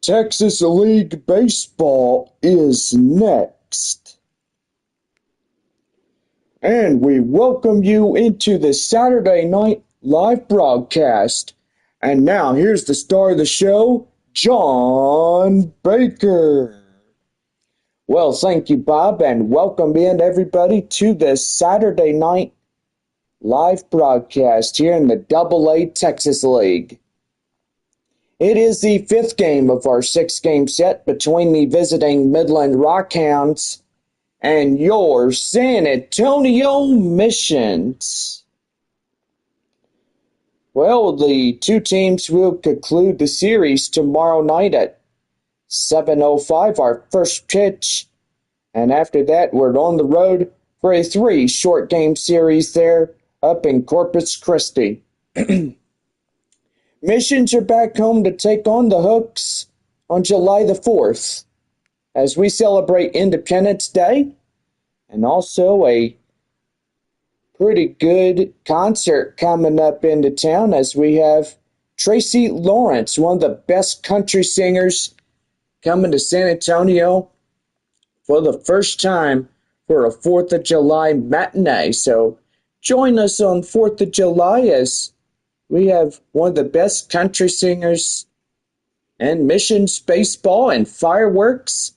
Texas League Baseball is next. And we welcome you into the Saturday night live broadcast. And now here's the star of the show, John Baker. Well, thank you, Bob, and welcome in everybody to this Saturday night live broadcast here in the AA Texas League. It is the fifth game of our six-game set between the visiting Midland Rockhounds and your San Antonio Missions. Well, the two teams will conclude the series tomorrow night at 7:05, our first pitch. And after that, we're on the road for a three-short game series there up in Corpus Christi. Missions are back home to take on the Hooks on July the 4th as we celebrate Independence Day and also a pretty good concert coming up into town as we have Tracy Lawrence, one of the best country singers, coming to San Antonio for the first time for a 4th of July matinee. So join us on 4th of July as we have one of the best country singers and Missions baseball and fireworks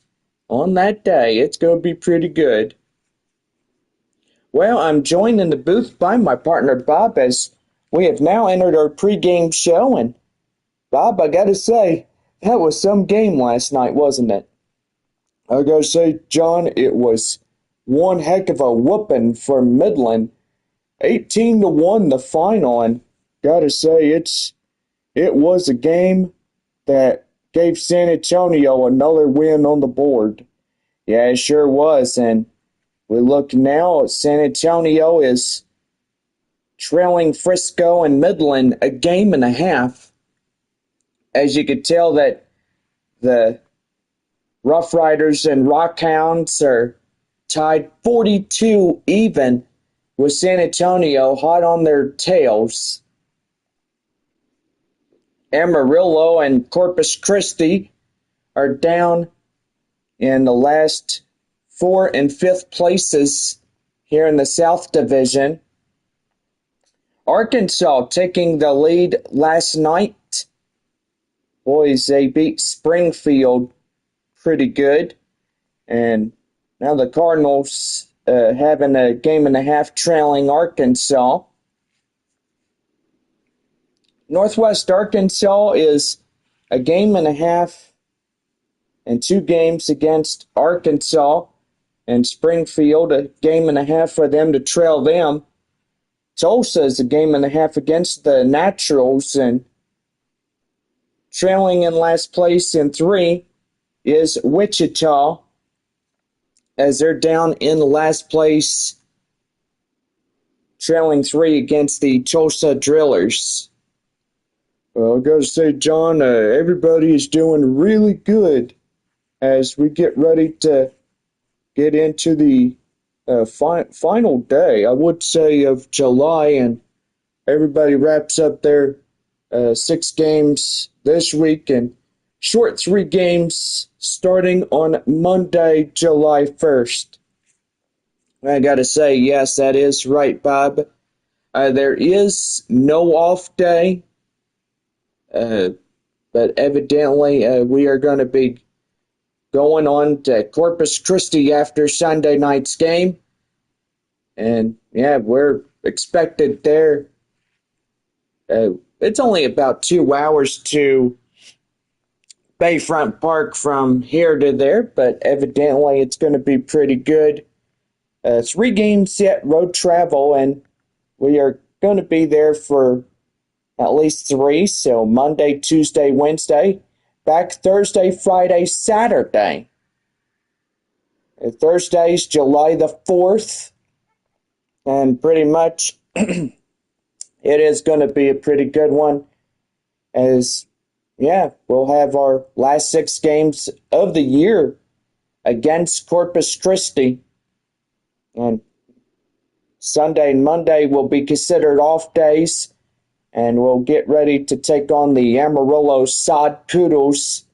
on that day. It's going to be pretty good. Well, I'm joined in the booth by my partner Bob as we have now entered our pregame show. And Bob, I got to say, that was some game last night, wasn't it? I got to say, John, it was one heck of a whooping for Midland. 18-1 the final, and gotta say it was a game that gave San Antonio another win on the board. Yeah, it sure was. And we look now, San Antonio is trailing Frisco and Midland a game and a half. As you could tell that the Rough Riders and Rockhounds are tied 42 even with San Antonio hot on their tails. Amarillo and Corpus Christi are down in the last 4th and 5th places here in the South Division. Arkansas taking the lead last night. Boys, they beat Springfield pretty good. And now the Cardinals having a game and a half trailing Arkansas. Northwest Arkansas is a game and a half and 2 games against Arkansas, and Springfield a game and a half for them to trail them. Tulsa is a game and a half against the Naturals, and trailing in last place in 3 is Wichita as they're down in last place, trailing 3 against the Tulsa Drillers. Well, I gotta say, John, everybody is doing really good as we get ready to get into the final day, I would say, of July, and everybody wraps up their 6 games this week and short 3 games starting on Monday, July 1st. I gotta say, yes, that is right, Bob. There is no off day. But evidently we are going to be going on to Corpus Christi after Sunday night's game. And yeah, we're expected there. It's only about 2 hours to Bayfront Park from here to there, but evidently it's going to be pretty good. 3 games yet, road travel, and we are going to be there for at least 3, so Monday, Tuesday, Wednesday, back Thursday, Friday, Saturday. Thursday's July the 4th, and pretty much it is going to be a pretty good one as, yeah, we'll have our last 6 games of the year against Corpus Christi, and Sunday and Monday will be considered off days, and we'll get ready to take on the Amarillo Sod Poodles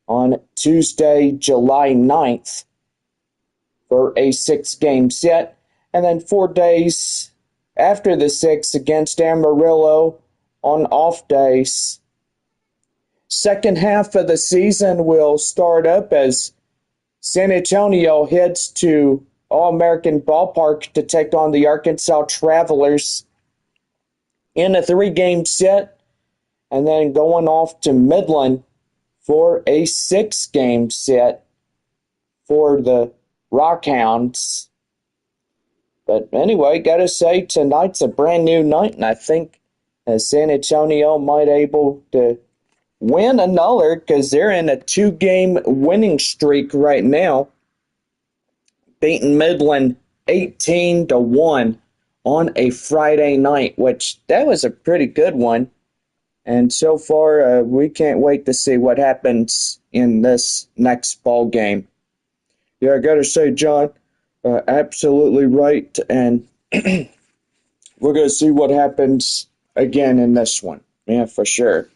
on Tuesday, July 9th for a 6-game set. And then 4 days after the 6 against Amarillo on off days. Second half of the season will start up as San Antonio heads to All-American Ballpark to take on the Arkansas Travelers in a 3-game set, and then going off to Midland for a 6-game set for the Rockhounds. But anyway, gotta say, tonight's a brand new night, and I think San Antonio might able to win another because they're in a 2-game winning streak right now, beating Midland 18-1 on a Friday night, which that was a pretty good one. And so far, we can't wait to see what happens in this next ball game. Yeah, I gotta say, John, absolutely right, and we're gonna see what happens again in this one. Yeah, for sure.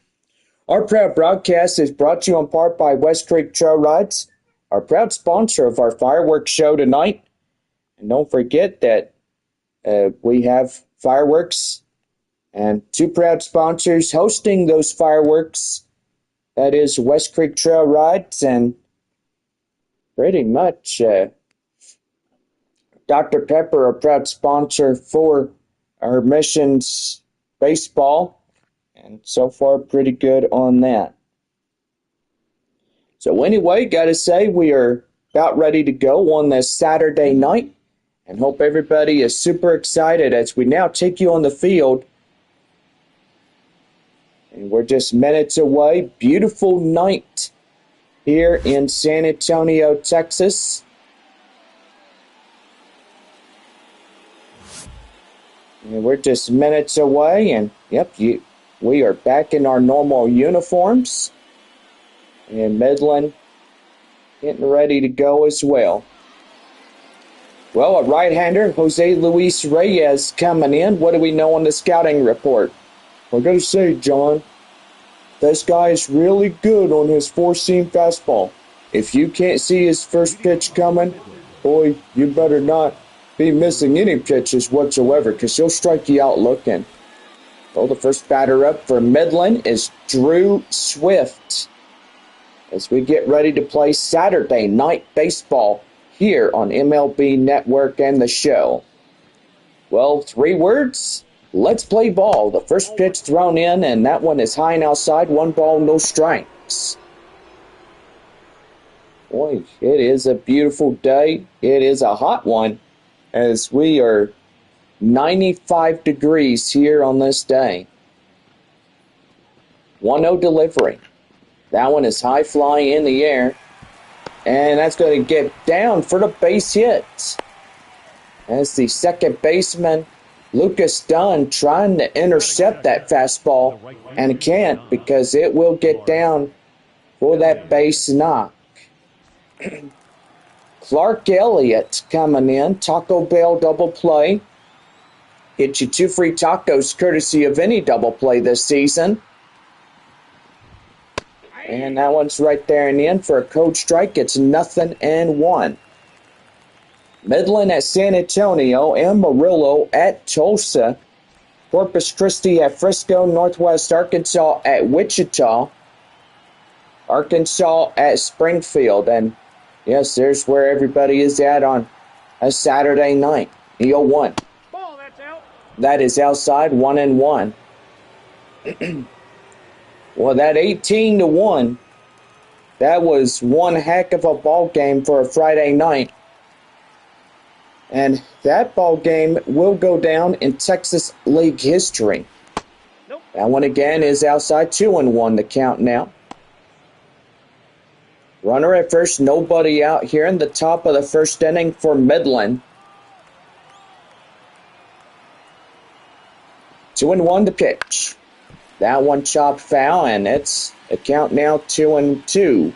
Our proud broadcast is brought to you in part by West Creek Trail Rides, our proud sponsor of our fireworks show tonight. And don't forget that we have fireworks and 2 proud sponsors hosting those fireworks. That is West Creek Trail Rides and pretty much Dr. Pepper, a proud sponsor for our Missions baseball. And so far, pretty good on that. So anyway, gotta say, we are about ready to go on this Saturday night. And hope everybody is super excited as we now take you on the field. And we're just minutes away. Beautiful night here in San Antonio, Texas. And we're just minutes away. And yep, we are back in our normal uniforms. And Midland getting ready to go as well. Well, a right-hander, Jose Luis Reyes, coming in. What do we know on the scouting report? I gotta say, John, this guy is really good on his 4-seam fastball. If you can't see his first pitch coming, boy, you better not be missing any pitches whatsoever, because he'll strike you out looking. Well, the first batter up for Midland is Drew Swift as we get ready to play Saturday night baseball here on MLB Network and the show. Well, 3 words. Let's play ball. The first pitch thrown in, and that one is high and outside. 1 ball, no strikes. Boy, it is a beautiful day. It is a hot one as we are 95 degrees here on this day. 1-0 delivery. That one is high fly in the air. And that's going to get down for the base hit. As the second baseman, Lucas Dunn, trying to intercept that fastball. And can't because it will get down for that base knock. Clark Elliott coming in. Taco Bell double play. Get you 2 free tacos courtesy of any double play this season. And that one's right there and in for a code strike. It's 0-1. Midland at San Antonio, Amarillo at Tulsa, Corpus Christi at Frisco, Northwest Arkansas at Wichita, Arkansas at Springfield. And yes, there's where everybody is at on a Saturday night. 0-1. Ball, that's out. That is outside, 1-1. Well, that 18-1, that was one heck of a ball game for a Friday night. And that ball game will go down in Texas League history. Nope. That one again is outside, 2-1 the count now. Runner at first, nobody out here in the top of the first inning for Midland. 2-1 the pitch. That one chopped foul, and it's a count now 2-2.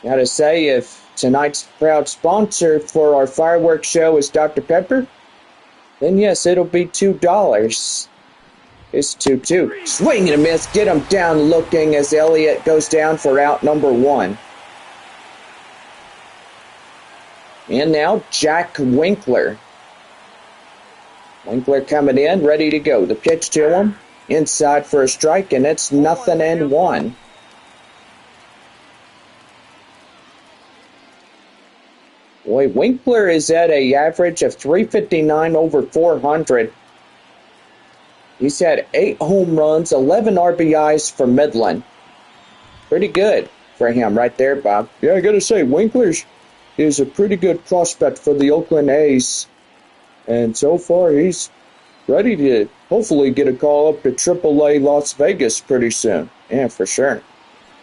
Now to say, if tonight's proud sponsor for our fireworks show is Dr. Pepper, then yes, it'll be $2. It's 2-2. Swing and a miss. Get him down looking as Elliott goes down for out number 1. And now Jack Winkler. Winkler coming in, ready to go. The pitch to him. Inside for a strike, and it's 0-1. Boy, Winkler is at an average of 359 over 400. He's had 8 home runs, 11 RBIs for Midland. Pretty good for him right there, Bob. Yeah, I got to say, Winkler is a pretty good prospect for the Oakland A's. And so far, he's ready to hopefully get a call up at AAA Las Vegas pretty soon. Yeah, for sure.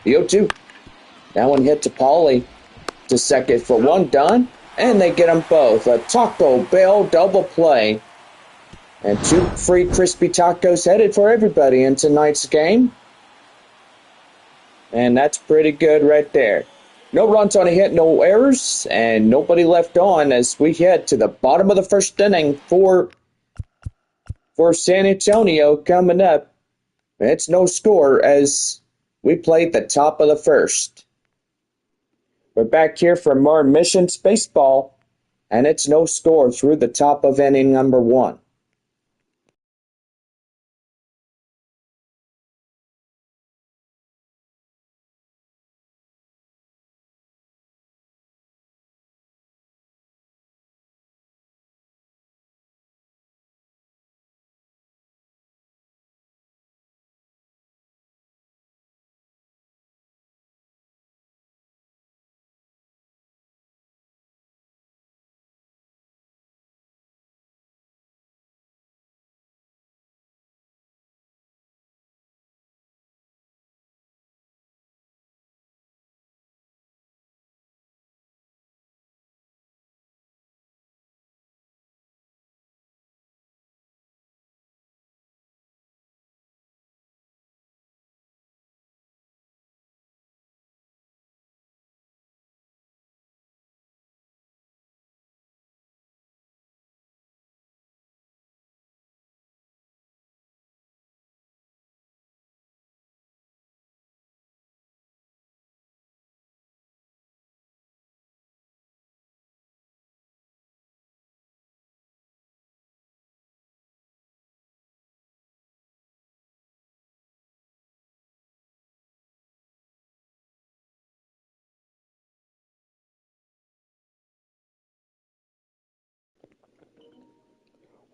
The 0-2. That one hit to Pauly to second for 1 done. And they get them both. A Taco Bell double play. And 2 free crispy tacos headed for everybody in tonight's game. And that's pretty good right there. No runs on a hit, no errors, and nobody left on as we head to the bottom of the first inning for San Antonio coming up. It's no score as we played the top of the first. We're back here from our Missions Baseball, and it's no score through the top of inning number 1.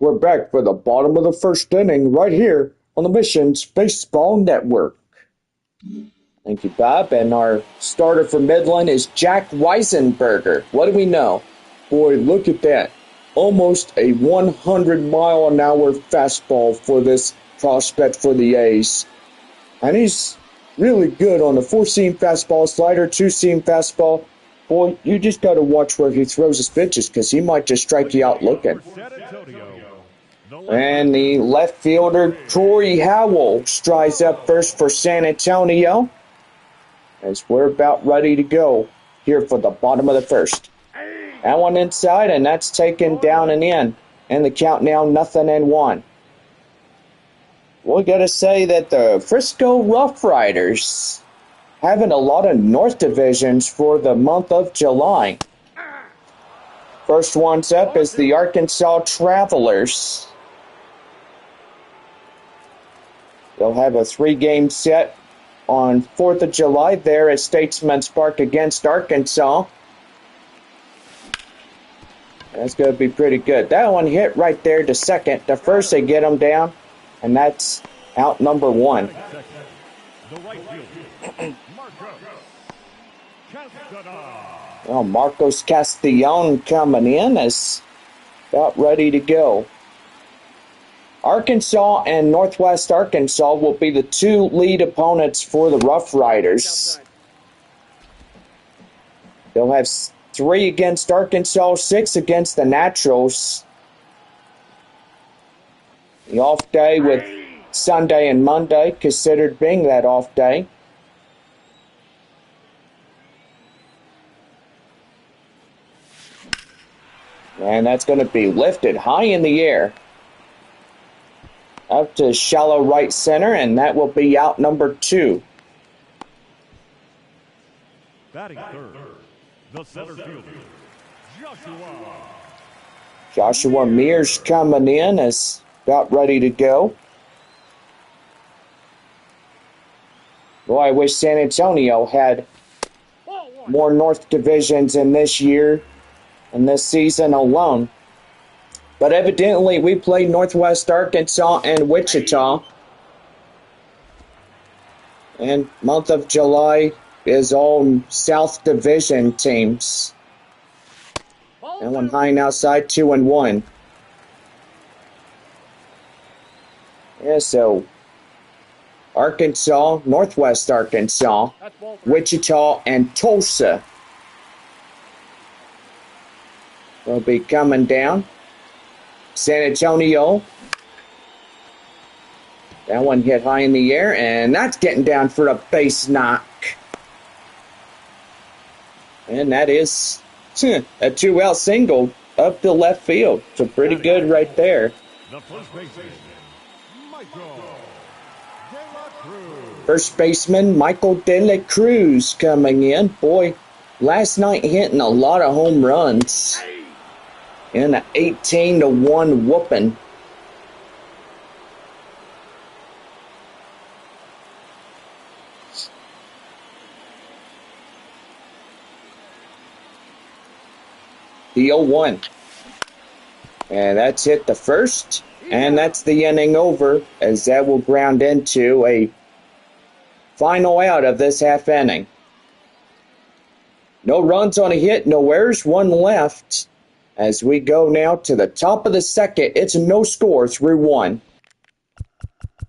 We're back for the bottom of the first inning right here on the Missions Baseball Network. Thank you, Bob. And our starter for Midland is Jack Weisenberger. What do we know? Boy, look at that. Almost a 100-mile-an-hour fastball for this prospect for the A's. And he's really good on the 4-seam fastball, slider, 2-seam fastball. Boy, you just got to watch where he throws his pitches because he might just strike you out looking. And the left fielder, Corey Howell, strides up first for San Antonio as we're about ready to go here for the bottom of the first. That one inside, and that's taken down and in. And the count now 0-1. We got to say that the Frisco Rough Riders having a lot of North divisions for the month of July. First one's up is the Arkansas Travelers. They'll have a 3-game set on 4th of July there at Statesman's Park against Arkansas. That's going to be pretty good. That one hit right there to second. The first they get them down, and that's out number 1. Well, Marcos Castellon coming in is about ready to go. Arkansas and Northwest Arkansas will be the 2 lead opponents for the Rough Riders. They'll have 3 against Arkansas, 6 against the Naturals. The off day with Sunday and Monday considered being that off day. And that's going to be lifted high in the air. Up to shallow right center, and that will be out number 2. Batting third, the center fielder, Joshua Mears coming in is about ready to go. Boy, I wish San Antonio had more North divisions in this year and this season alone. But evidently we played Northwest Arkansas and Wichita. And month of July is all South Division teams. That one high and outside, 2-1. Yeah, so Arkansas, Northwest Arkansas, Wichita, and Tulsa will be coming down. San Antonio, that one hit high in the air, and that's getting down for a base knock. And that is a 2-out single up the left field. So pretty good right there. the first baseman, Michael De La Cruz. First baseman Michael De La Cruz coming in. Boy, last night hitting a lot of home runs. In an 18-1 whooping. The 0-1. And that's hit the first. And that's the inning over, as that will ground into a final out of this half inning. No runs on a hit, no errors, one left. As we go now to the top of the second, it's no score, 3-1.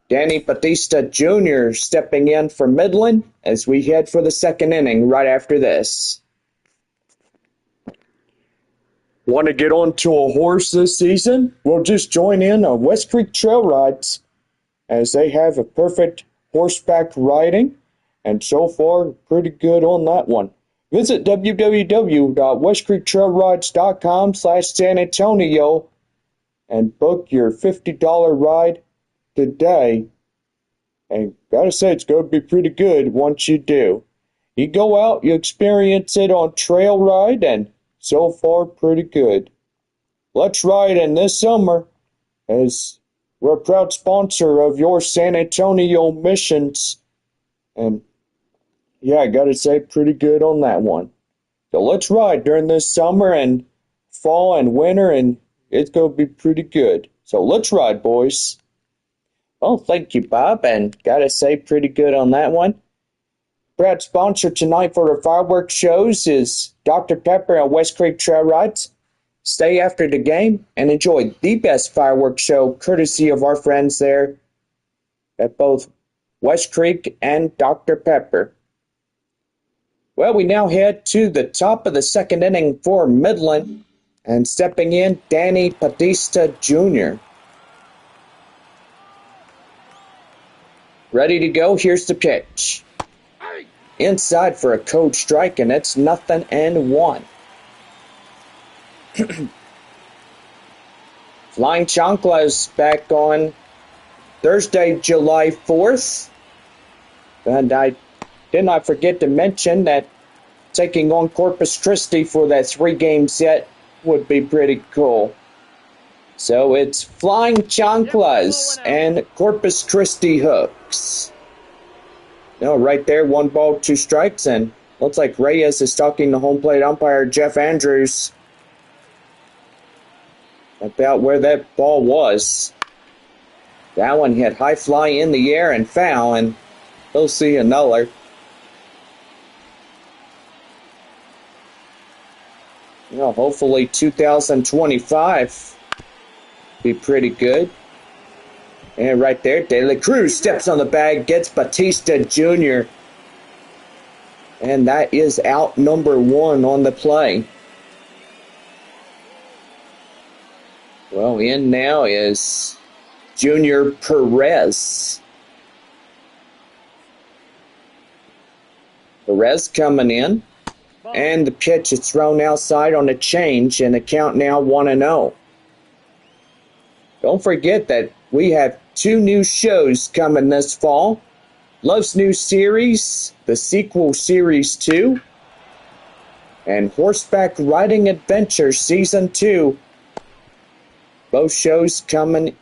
Danny Batista Jr. stepping in for Midland as we head for the second inning right after this. Want to get onto a horse this season? Well, just join in on West Creek Trail Rides, as they have a perfect horseback riding, and so far, pretty good on that one. Visit www.westcreektrailrides.com/San Antonio and book your $50 ride today. And gotta say, it's going to be pretty good once you do. You go out, you experience it on trail ride, and so far, pretty good. Let's ride in this summer, as we're a proud sponsor of your San Antonio missions. And yeah, I gotta say, pretty good on that one. So let's ride during this summer and fall and winter, and it's gonna be pretty good. So let's ride, boys. Well, thank you, Bob, and gotta say, pretty good on that one. Proud sponsor tonight for the fireworks shows is Dr. Pepper and West Creek Trail Rides. Stay after the game and enjoy the best fireworks show courtesy of our friends there at both West Creek and Dr. Pepper. Well, we now head to the top of the second inning for Midland, and stepping in, Danny Batista Jr. Ready to go, here's the pitch. Inside for a code strike, and it's 0-1. Flying Chanclas back on Thursday, July 4th. And I did not forget to mention that taking on Corpus Christi for that 3-game set would be pretty cool. So it's Flying Chanclas and Corpus Christi Hooks. No, right there, 1 ball, 2 strikes, and looks like Reyes is talking to home plate umpire Jeff Andrews about where that ball was. That one hit high fly in the air and foul, and we'll see another. You know, hopefully 2025 be pretty good. And right there, De La Cruz steps on the bag, gets Batista Jr. And that is out number 1 on the play. Well, in now is Junior Perez. Perez coming in. And the pitch is thrown outside on a change, and the count now 1-0. Don't forget that we have 2 new shows coming this fall. Love's new series, the sequel Series 2, and Horseback Riding Adventure Season 2. Both shows coming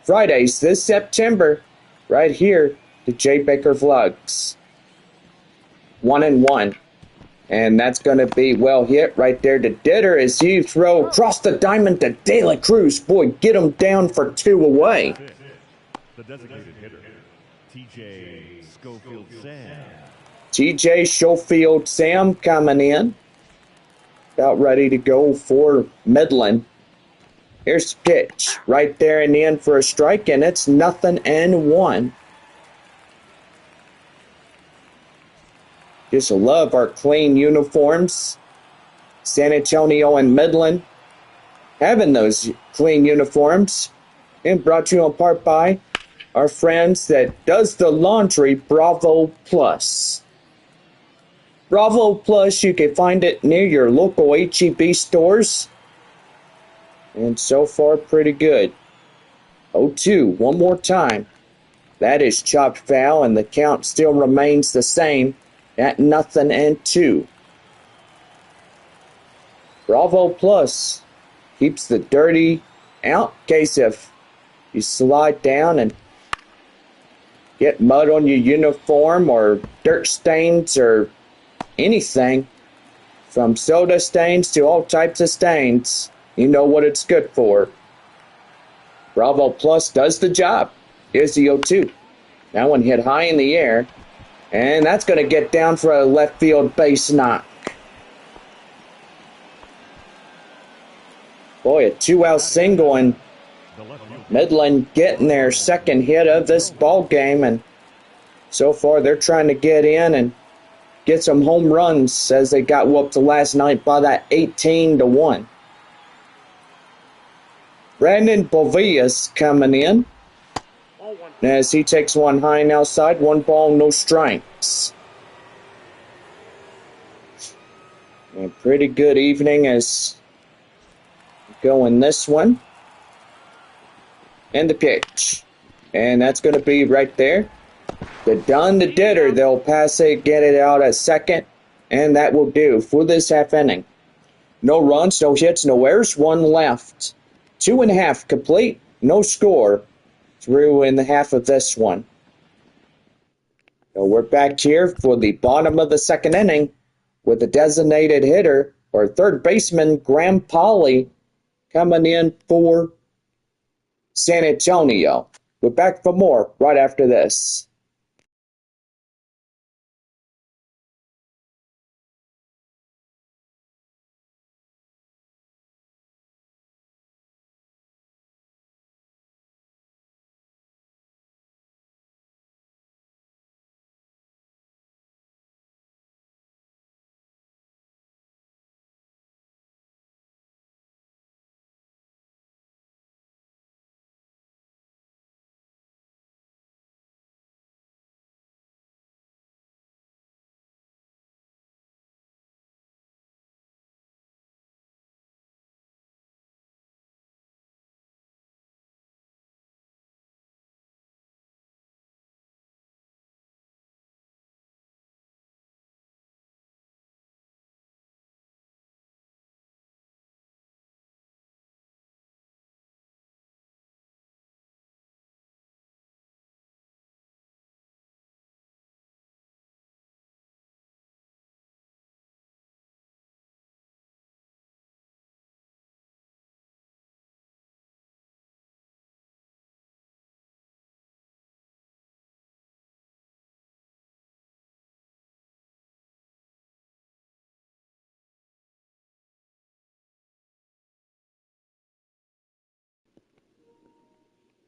Fridays this September, right here to Jay Baker Vlogs. 1 and 1. And that's going to be well hit right there to Ditter as you throw across the diamond to De La Cruz. Boy, get him down for 2 away. The designated hitter, TJ Schofield Sam. TJ Schofield Sam coming in. About ready to go for Midland. Here's the pitch. Right there in the end for a strike, and it's 0-1. Just love our clean uniforms. San Antonio and Midland having those clean uniforms. And brought to you in part by our friends that does the laundry, Bravo Plus. Bravo Plus, you can find it near your local H-E-B stores. And so far, pretty good. 0-2, one more time. That is chopped foul, and the count still remains the same at 0-2. Bravo Plus keeps the dirty out in case if you slide down and get mud on your uniform or dirt stains or anything, from soda stains to all types of stains. You know what it's good for. Bravo Plus does the job. Here's the 0-2. That one hit high in the air. And that's going to get down for a left field base knock. Boy, a 2-out single, and Midland getting their second hit of this ball game. And so far they're trying to get in and get some home runs as they got whooped last night by that 18-1. Brandon Bovias coming in as he takes one high and outside. 1 ball, no strikes. A pretty good evening as going this one. And the pitch. And that's going to be right there. The done the Ditter. They'll pass it, get it out at second. And that will do for this half inning. No runs, no hits, no errors. 1 left. 2.5 complete. No score through in the half of this one. So we're back here for the bottom of the second inning with the designated hitter, or third baseman, Graham Polly, coming in for San Antonio. We're back for more right after this.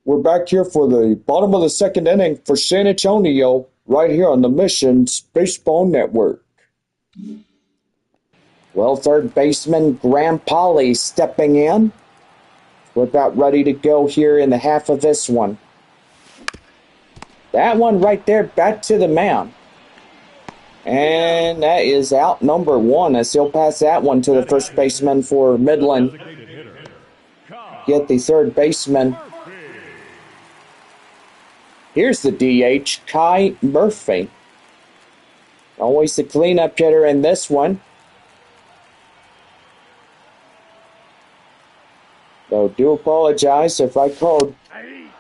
We're back here for the bottom of the second inning for San Antonio, right here on the Missions Baseball Network. Well, third baseman Graham Polly stepping in. We're about ready to go here in the half of this one. That one right there back to the mound. And that is out number 1 as he'll pass that one to the first baseman for Midland. Get the third baseman Here's the DH, Kai Murphy. Always the cleanup hitter in this one. So do apologize if I called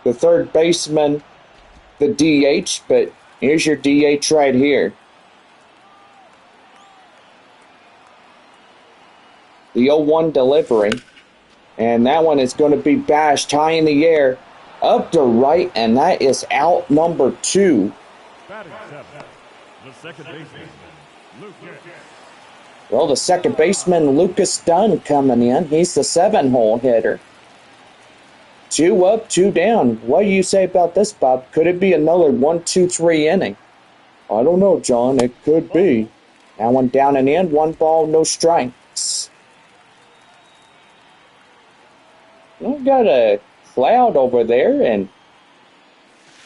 the third baseman the DH, but here's your DH right here. The 0-1 delivery. And that one is going to be bashed high in the air, up to right, and that is out number 2. Batting seventh, the second baseman, Lucas. Well, the second baseman, Lucas Dunn, coming in. He's the 7-hole hitter. 2 up, 2 down. What do you say about this, Bob? Could it be another 1-2-3 inning? I don't know, John. It could be. That one down and in. 1 ball, no strikes. We've got a cloud over there, and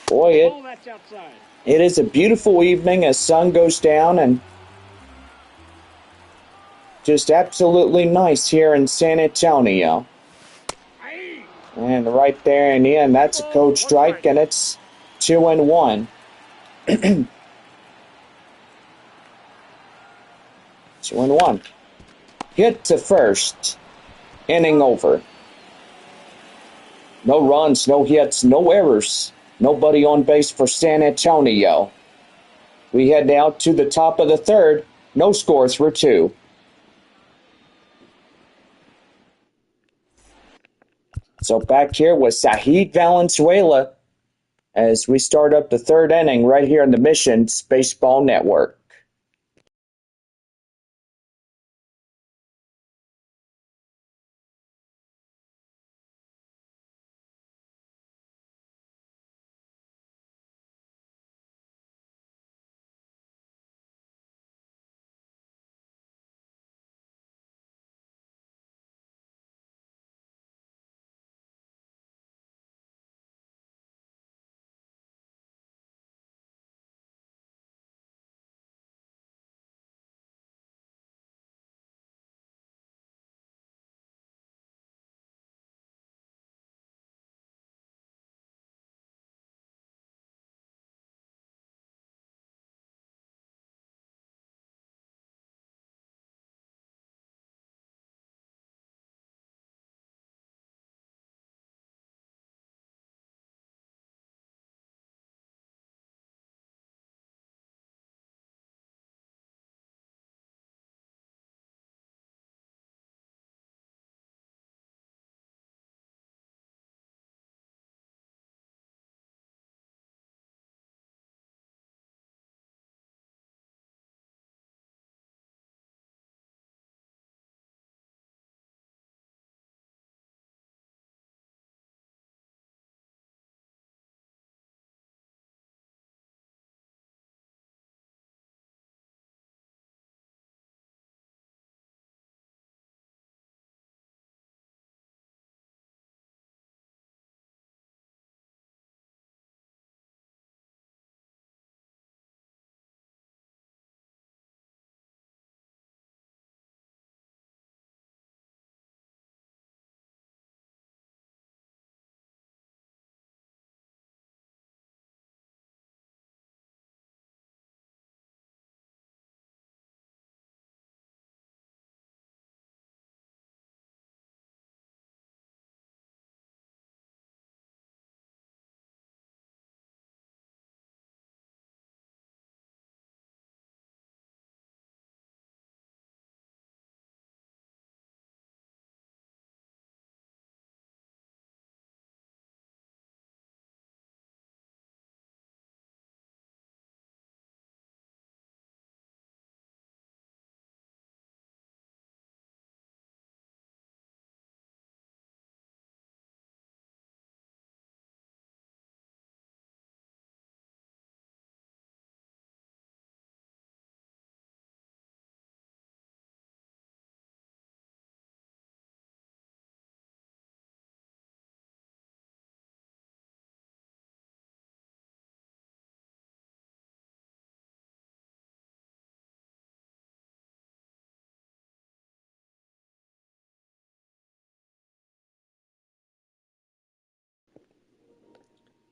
boy, Oh, that's outside. it is a beautiful evening as sun goes down, and just absolutely nice here in San Antonio. And right there in the end, that's a code strike, and it's 2-1. 2-1. Hit to first. Inning over. No runs, no hits, no errors. Nobody on base for San Antonio. We head now to the top of the third. No scores for 2. So back here with Zahid Valenzuela as we start up the third inning right here in the Missions Baseball Network.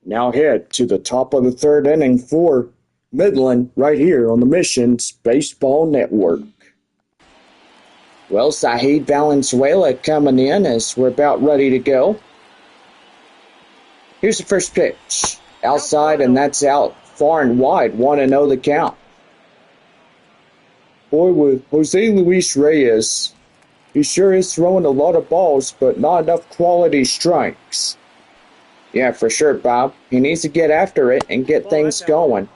Now head to the top of the third inning for Midland right here on the Missions Baseball Network. Well, Zahid Valenzuela coming in as we're about ready to go. Here's the first pitch. Outside, and that's out far and wide. 1-0 the count. Boy, with Jose Luis Reyes, he sure is throwing a lot of balls, but not enough quality strikes. Yeah, for sure, Bob. He needs to get after it and get things going.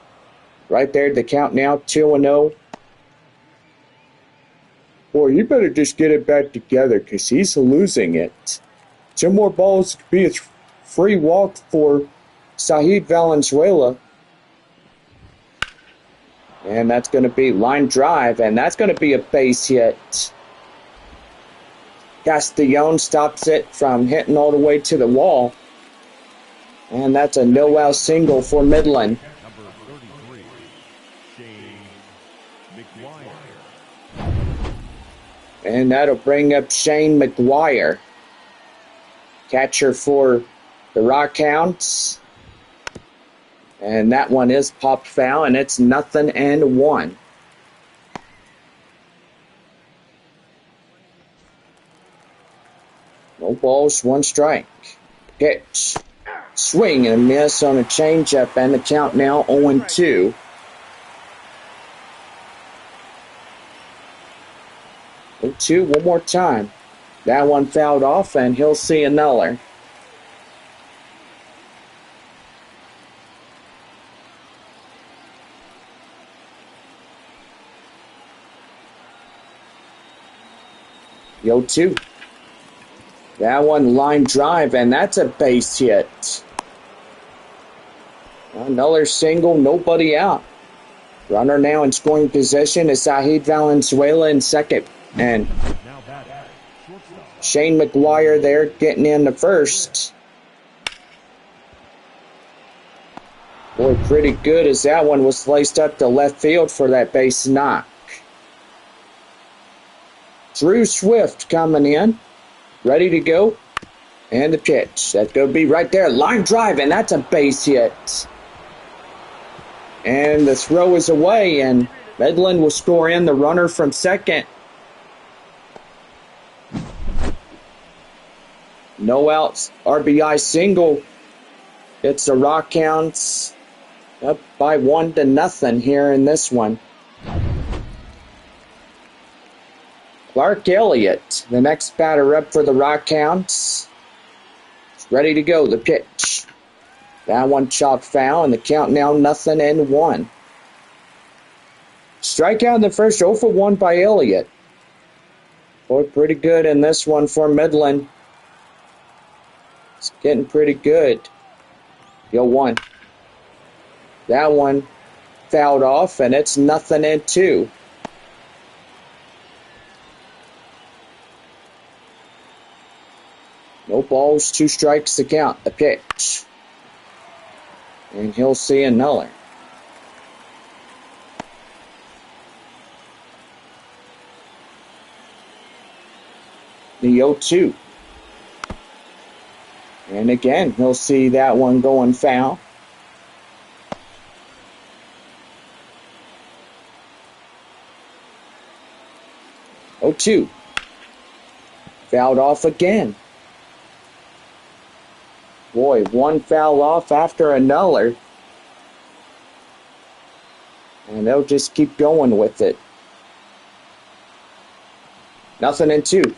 Right there, the count now, 2-0. Boy, you better just get it back together because he's losing it. 2 more balls could be a free walk for Zahid Valenzuela. And that's going to be line drive, and that's going to be a base hit. Castellon stops it from hitting all the way to the wall. And that's a no-out single for Midland. Number 33, Shane McGuire. And that'll bring up Shane McGuire. Catcher for the Rockhounds. And that one is popped foul, and it's 0-1. No balls, 1 strike. Pitch. Swing and a miss on a changeup, and the count now 0-2. Two, one more time. That one fouled off, and he'll see another. Yo, 2. That one line drive, and that's a base hit. Another single, nobody out. Runner now in scoring position is Zahid Valenzuela in second. And Shane McGuire there getting in the first. Boy, pretty good as that one was sliced up to left field for that base knock. Drew Swift coming in, ready to go. And the pitch. That's going to be right there. Line drive, and that's a base hit. And the throw is away, and Midland will score in the runner from second. No outs, RBI single. It's the Rockhounds up by 1-0 here in this one. Clark Elliott, the next batter up for the Rockhounds. Ready to go, the pitch. That one chopped foul, and the count now 0-1. Strikeout in the first, 0 for 1 by Elliott. Boy, pretty good in this one for Midland. It's getting pretty good. Yo, 1. That one fouled off, and it's 0-2. No balls, 2 strikes to count. The pitch. And he'll see another. The 0-2. And again, he'll see that one going foul. Oh, 2. Fouled off again. Boy, one foul off after another. And they'll just keep going with it. 0-2.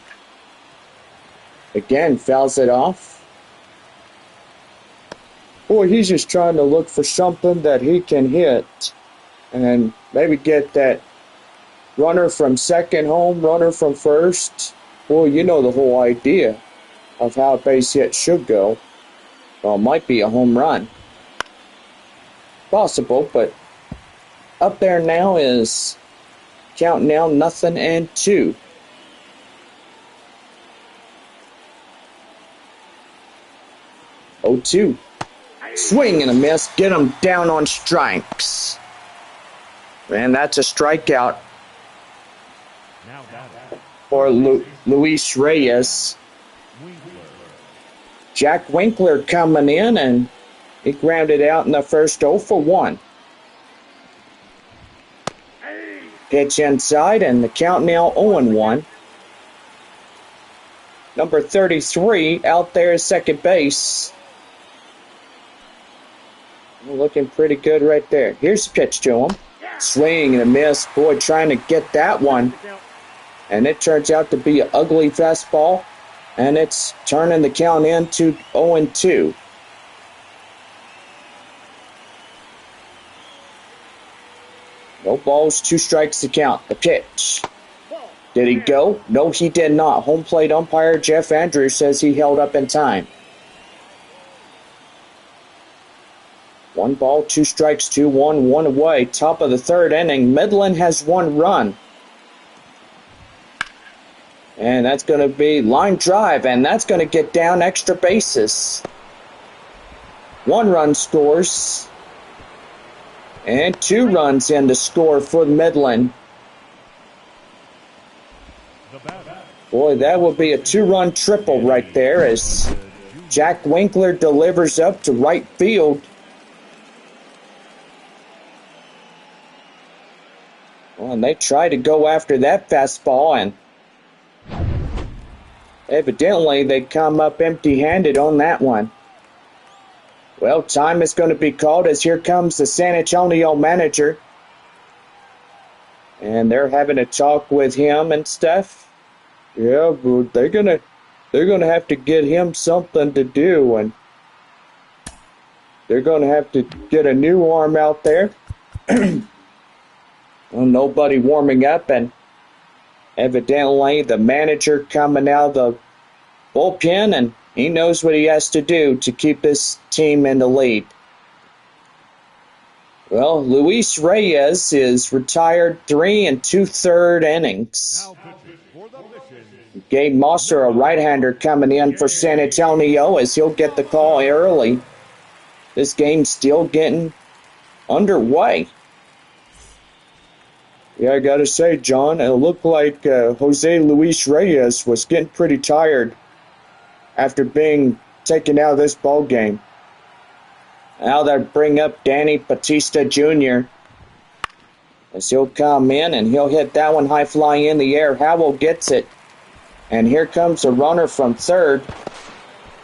Again, fouls it off. Boy, he's just trying to look for something that he can hit. And maybe get that runner from second home, runner from first. Boy, you know the whole idea of how a base hit should go. Well, it might be a home run. Possible, but up there now is count now 0-2. Oh, 2. Swing and a miss. Get him down on strikes. Man, that's a strikeout for Luis Reyes. Jack Winkler coming in, and He grounded out in the first 0 for 1. Pitch inside, and the count now 0-1. Number 33 out there at second base. Looking pretty good right there. Here's the pitch to him. Swing and a miss. Boy, trying to get that one. And it turns out to be an ugly fastball. And it's turning the count into 0-2. No balls, 2 strikes to count. The pitch. Did he go? No, he did not. Home plate umpire Jeff Andrews says he held up in time. 1 ball, 2 strikes, 2-1, 1 away. Top of the 3rd inning. Midland has 1 run. And that's going to be line drive, and that's going to get down extra bases. 1 run scores. And 2 runs in to score for Midland. Boy, that will be a 2-run triple right there as Jack Winkler delivers up to right field. Well, and they try to go after that fastball, and evidently they come up empty-handed on that one. Well, time is going to be called as here comes the San Antonio manager. And they're having a talk with him and stuff. Yeah, but they're gonna have to get him something to do, and they're gonna have to get a new arm out there. Well, nobody warming up, and evidently the manager coming out of the bullpen, and he knows what he has to do to keep his team in the lead. Well, Luis Reyes is retired 3 2/3 innings. Gabe Mosser, a right-hander, coming in for San Antonio as he'll get the call early. This game's still getting underway. Yeah, I gotta say, John, it looked like Jose Luis Reyes was getting pretty tired after being taken out of this ball game. Now they bring up Danny Batista Jr. as he'll come in and he'll hit that one high fly in the air. Howell gets it. And here comes a runner from third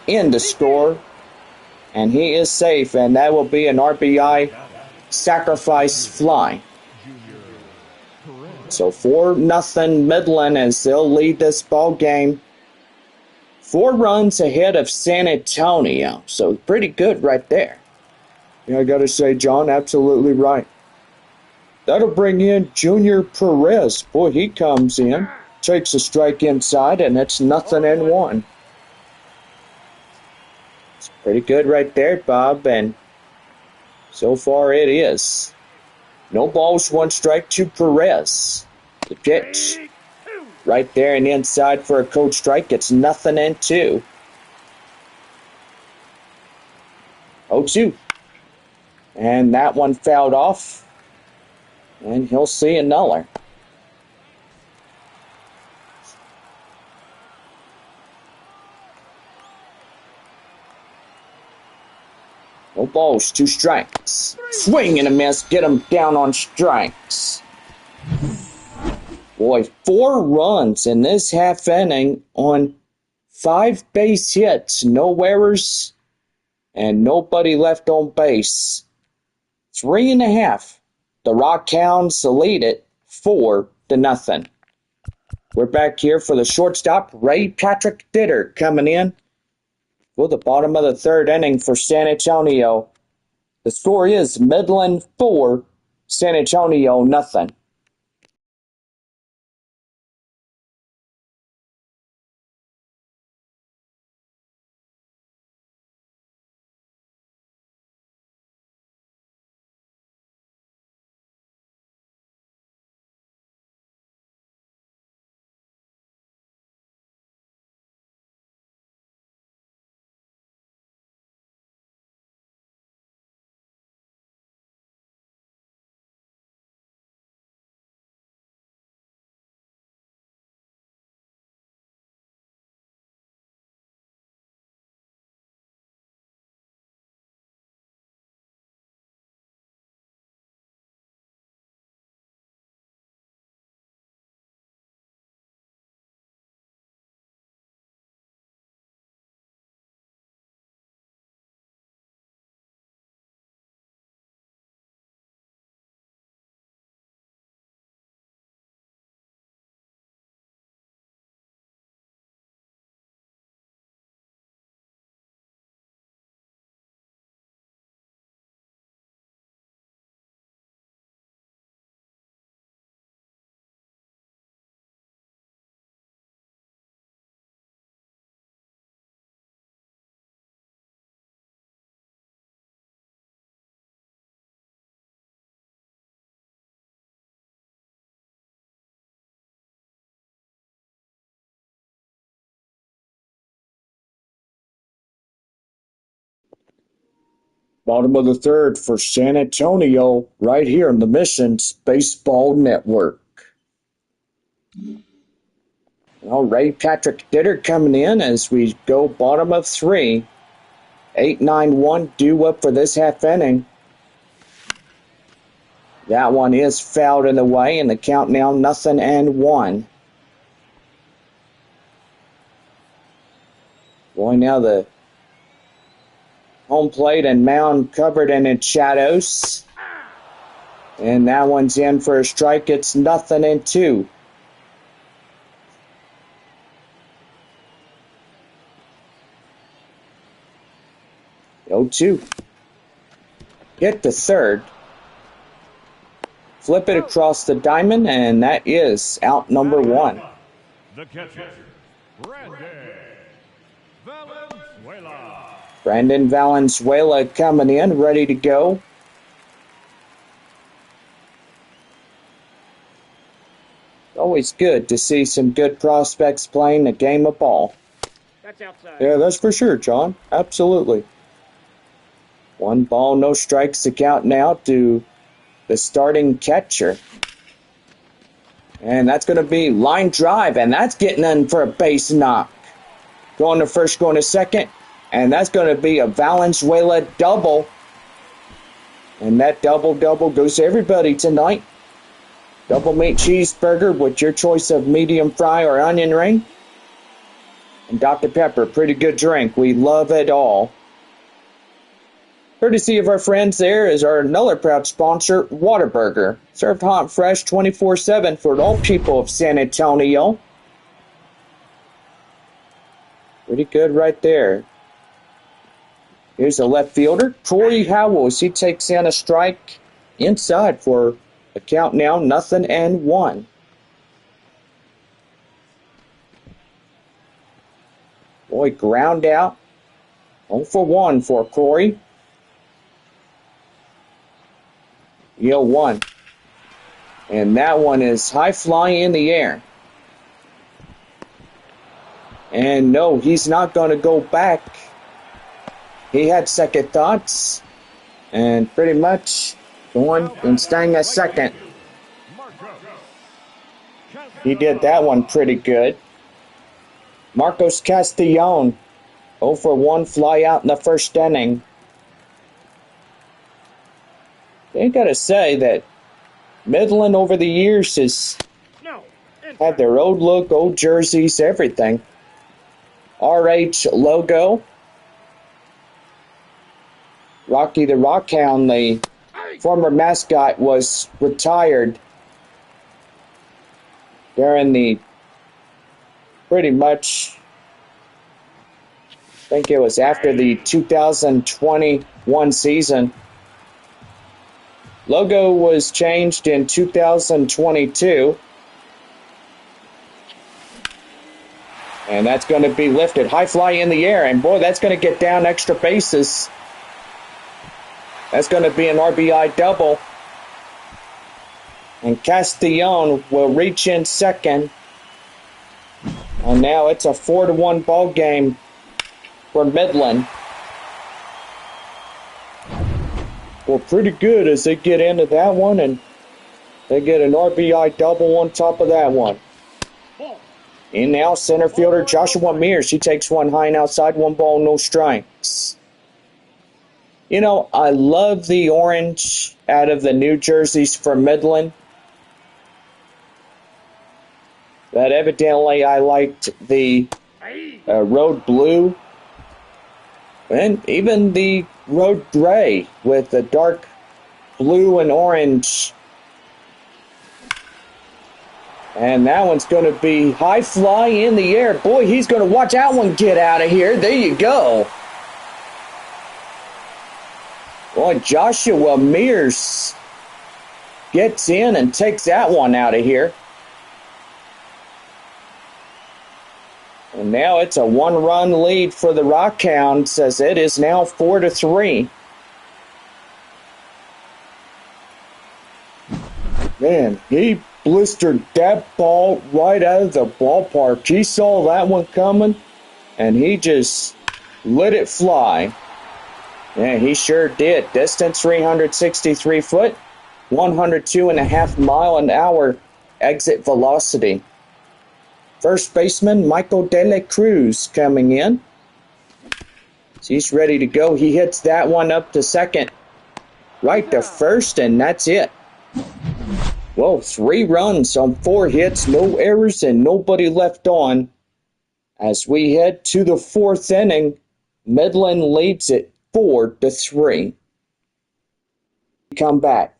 in to score. And he is safe, and that will be an RBI sacrifice fly. So 4-0 Midland as they'll lead this ball game. 4 runs ahead of San Antonio. So pretty good right there. Yeah, I got to say, John, absolutely right. That'll bring in Junior Perez. Boy, he comes in, takes a strike inside, and it's 0-1. It's pretty good right there, Bob, and so far it is. No balls, 1 strike to Perez. The pitch right there and inside for a cold strike. It's 0-2. 0-2. And that one fouled off. And he'll see another. No balls, 2 strikes. Swing and a miss. Get him down on strikes. Boy, 4 runs in this half inning on 5 base hits. No errors and nobody left on base. 3.5. The Rockhounds lead it 4-0. We're back here for the shortstop, Ray Patrick Ditter, coming in for the bottom of the 3rd inning for San Antonio. The score is Midland 4, San Antonio 0. Bottom of the third for San Antonio, right here on the Missions Baseball Network. All right, Patrick Ditter coming in as we go bottom of three. 8-9-1 due up for this half inning. That one is fouled in the way, and the count now 0-1. Boy, now the home plate and mound covered in its shadows. And that one's in for a strike. It's 0-2. Oh, 2. Hit the third. Flip it across the diamond, and that is out number 1. The catcher, Valenzuela. Brandon Valenzuela coming in, ready to go. Always good to see some good prospects playing a game of ball. That's outside. Yeah, that's for sure, John. Absolutely. 1 ball, no strikes to count now to the starting catcher. And that's going to be line drive, and that's getting in for a base knock. Going to first, going to second, and that's going to be a Valenzuela double. And that double goes to everybody tonight. Double meat cheeseburger with your choice of medium fry or onion ring. And Dr. Pepper, pretty good drink. We love it all. Courtesy of our friends there is our another proud sponsor, Whataburger. Served hot and fresh 24/7 for all people of San Antonio. Pretty good right there. Here's the left fielder, Corey Howells. He takes in a strike inside for a count now 0-1. Boy, ground out. 0-1 for Corey. 1. And that one is high flying in the air. And no, he's not going to go back. He had second thoughts. And pretty much going and staying at second. He did that one pretty good. Marcos Castellon, 0-1 fly out in the first inning. I gotta say that Midland over the years has had their old look, old jerseys, everything. RH logo. Rocky the Rockhound, the former mascot, was retired during the pretty much, I think it was after the 2021 season. Logo was changed in 2022. And that's going to be lifted. High fly in the air. And boy, that's going to get down extra bases. That's going to be an RBI double. And Castellon will reach in second. And now it's a 4-1 ball game for Midland. Well, pretty good as they get into that one, and they get an RBI double on top of that one. In now, center fielder Joshua Mears. He takes one high and outside, 1 ball, no strikes. You know, I love the orange out of the new jerseys for Midland. But evidently I liked the road blue. And even the road gray with the dark blue and orange. And that one's going to be high fly in the air. Boy, he's going to watch that one get out of here. There you go. Boy, Joshua Mears gets in and takes that one out of here. And now it's a 1-run lead for the Rockhounds as it is now 4-3. Man, he blistered that ball right out of the ballpark. He saw that one coming, and he just let it fly. Yeah, he sure did. Distance 363 foot, 102.5 mile an hour exit velocity. First baseman Michael De La Cruz coming in. He's ready to go. He hits that one up to second, right to first, and that's it. Well, 3 runs on 4 hits, no errors, and nobody left on. As we head to the 4th inning, Midland leads it 4-3. Come back.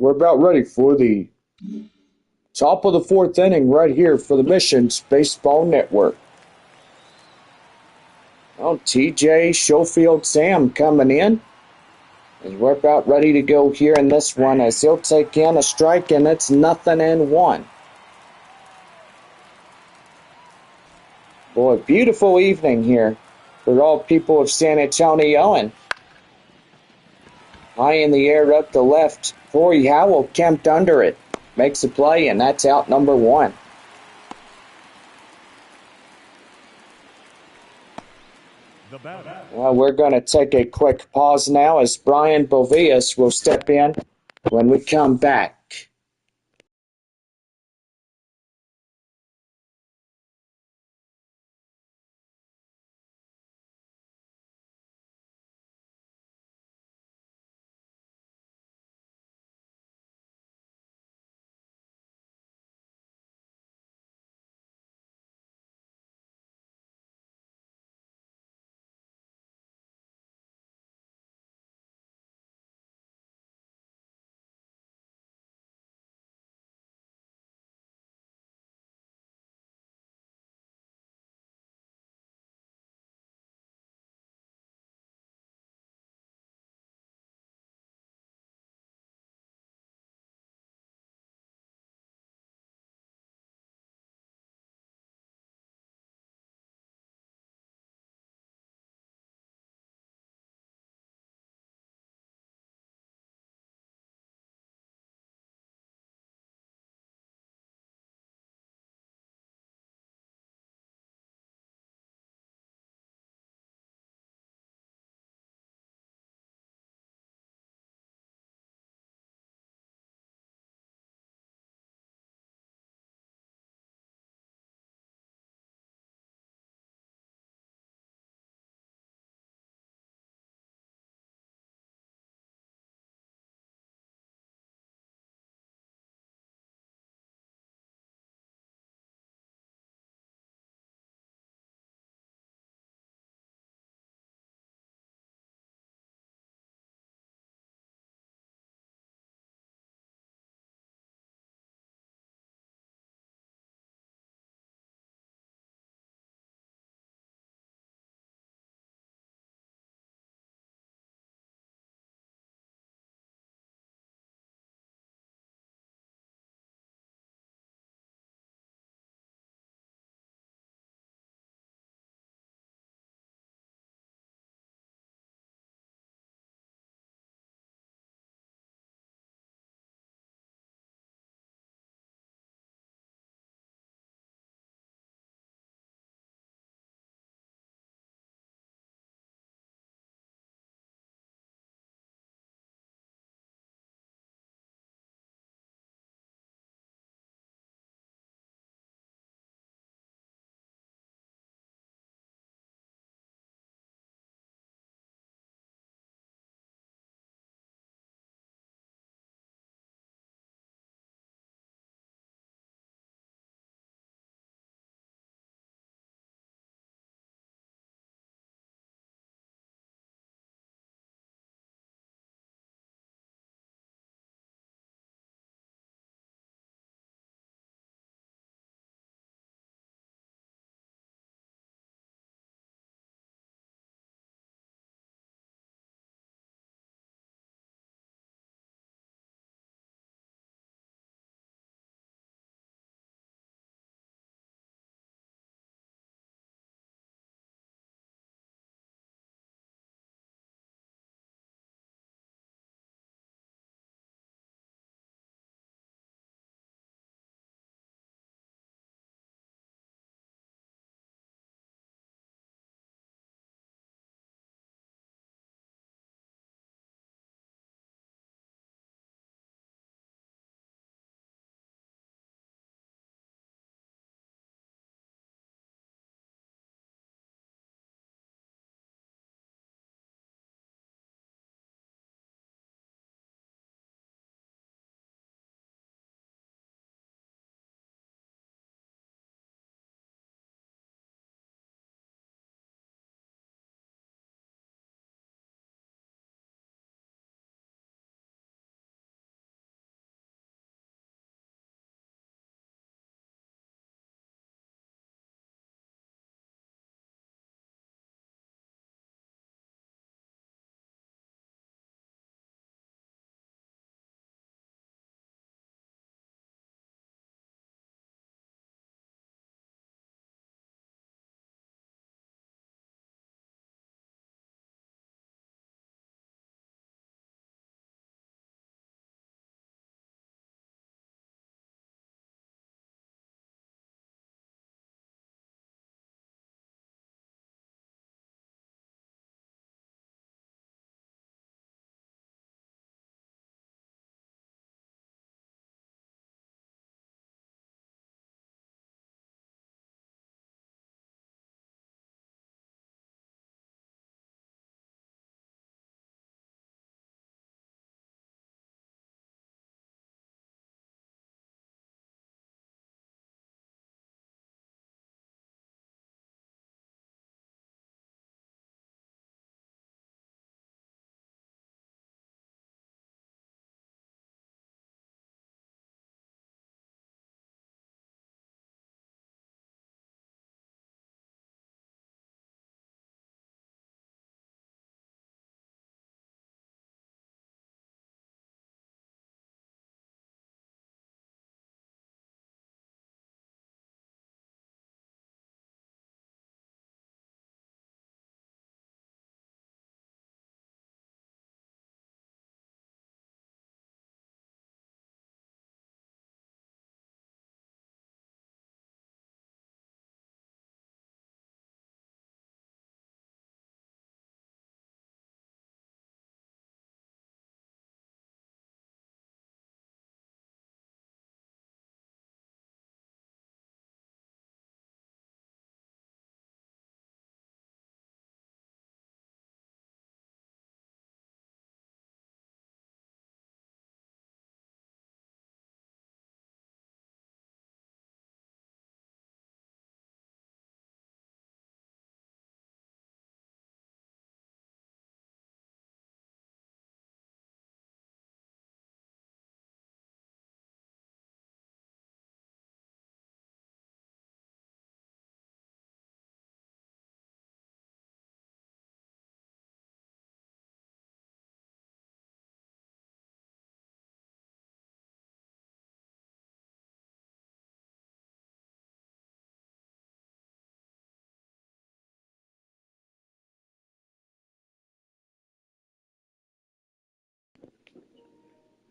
We're about ready for the top of the 4th inning right here for the Missions Baseball Network. Well, TJ Schofield Sam coming in. As we're about ready to go here in this one as he'll take in a strike, and it's 0-1. Boy, beautiful evening here for all people of San Antonio. And high in the air up the left, Corey Howell camped under it. Makes a play, and that's out number 1. The batter. Well, we're going to take a quick pause now as Brian Bovias will step in when we come back.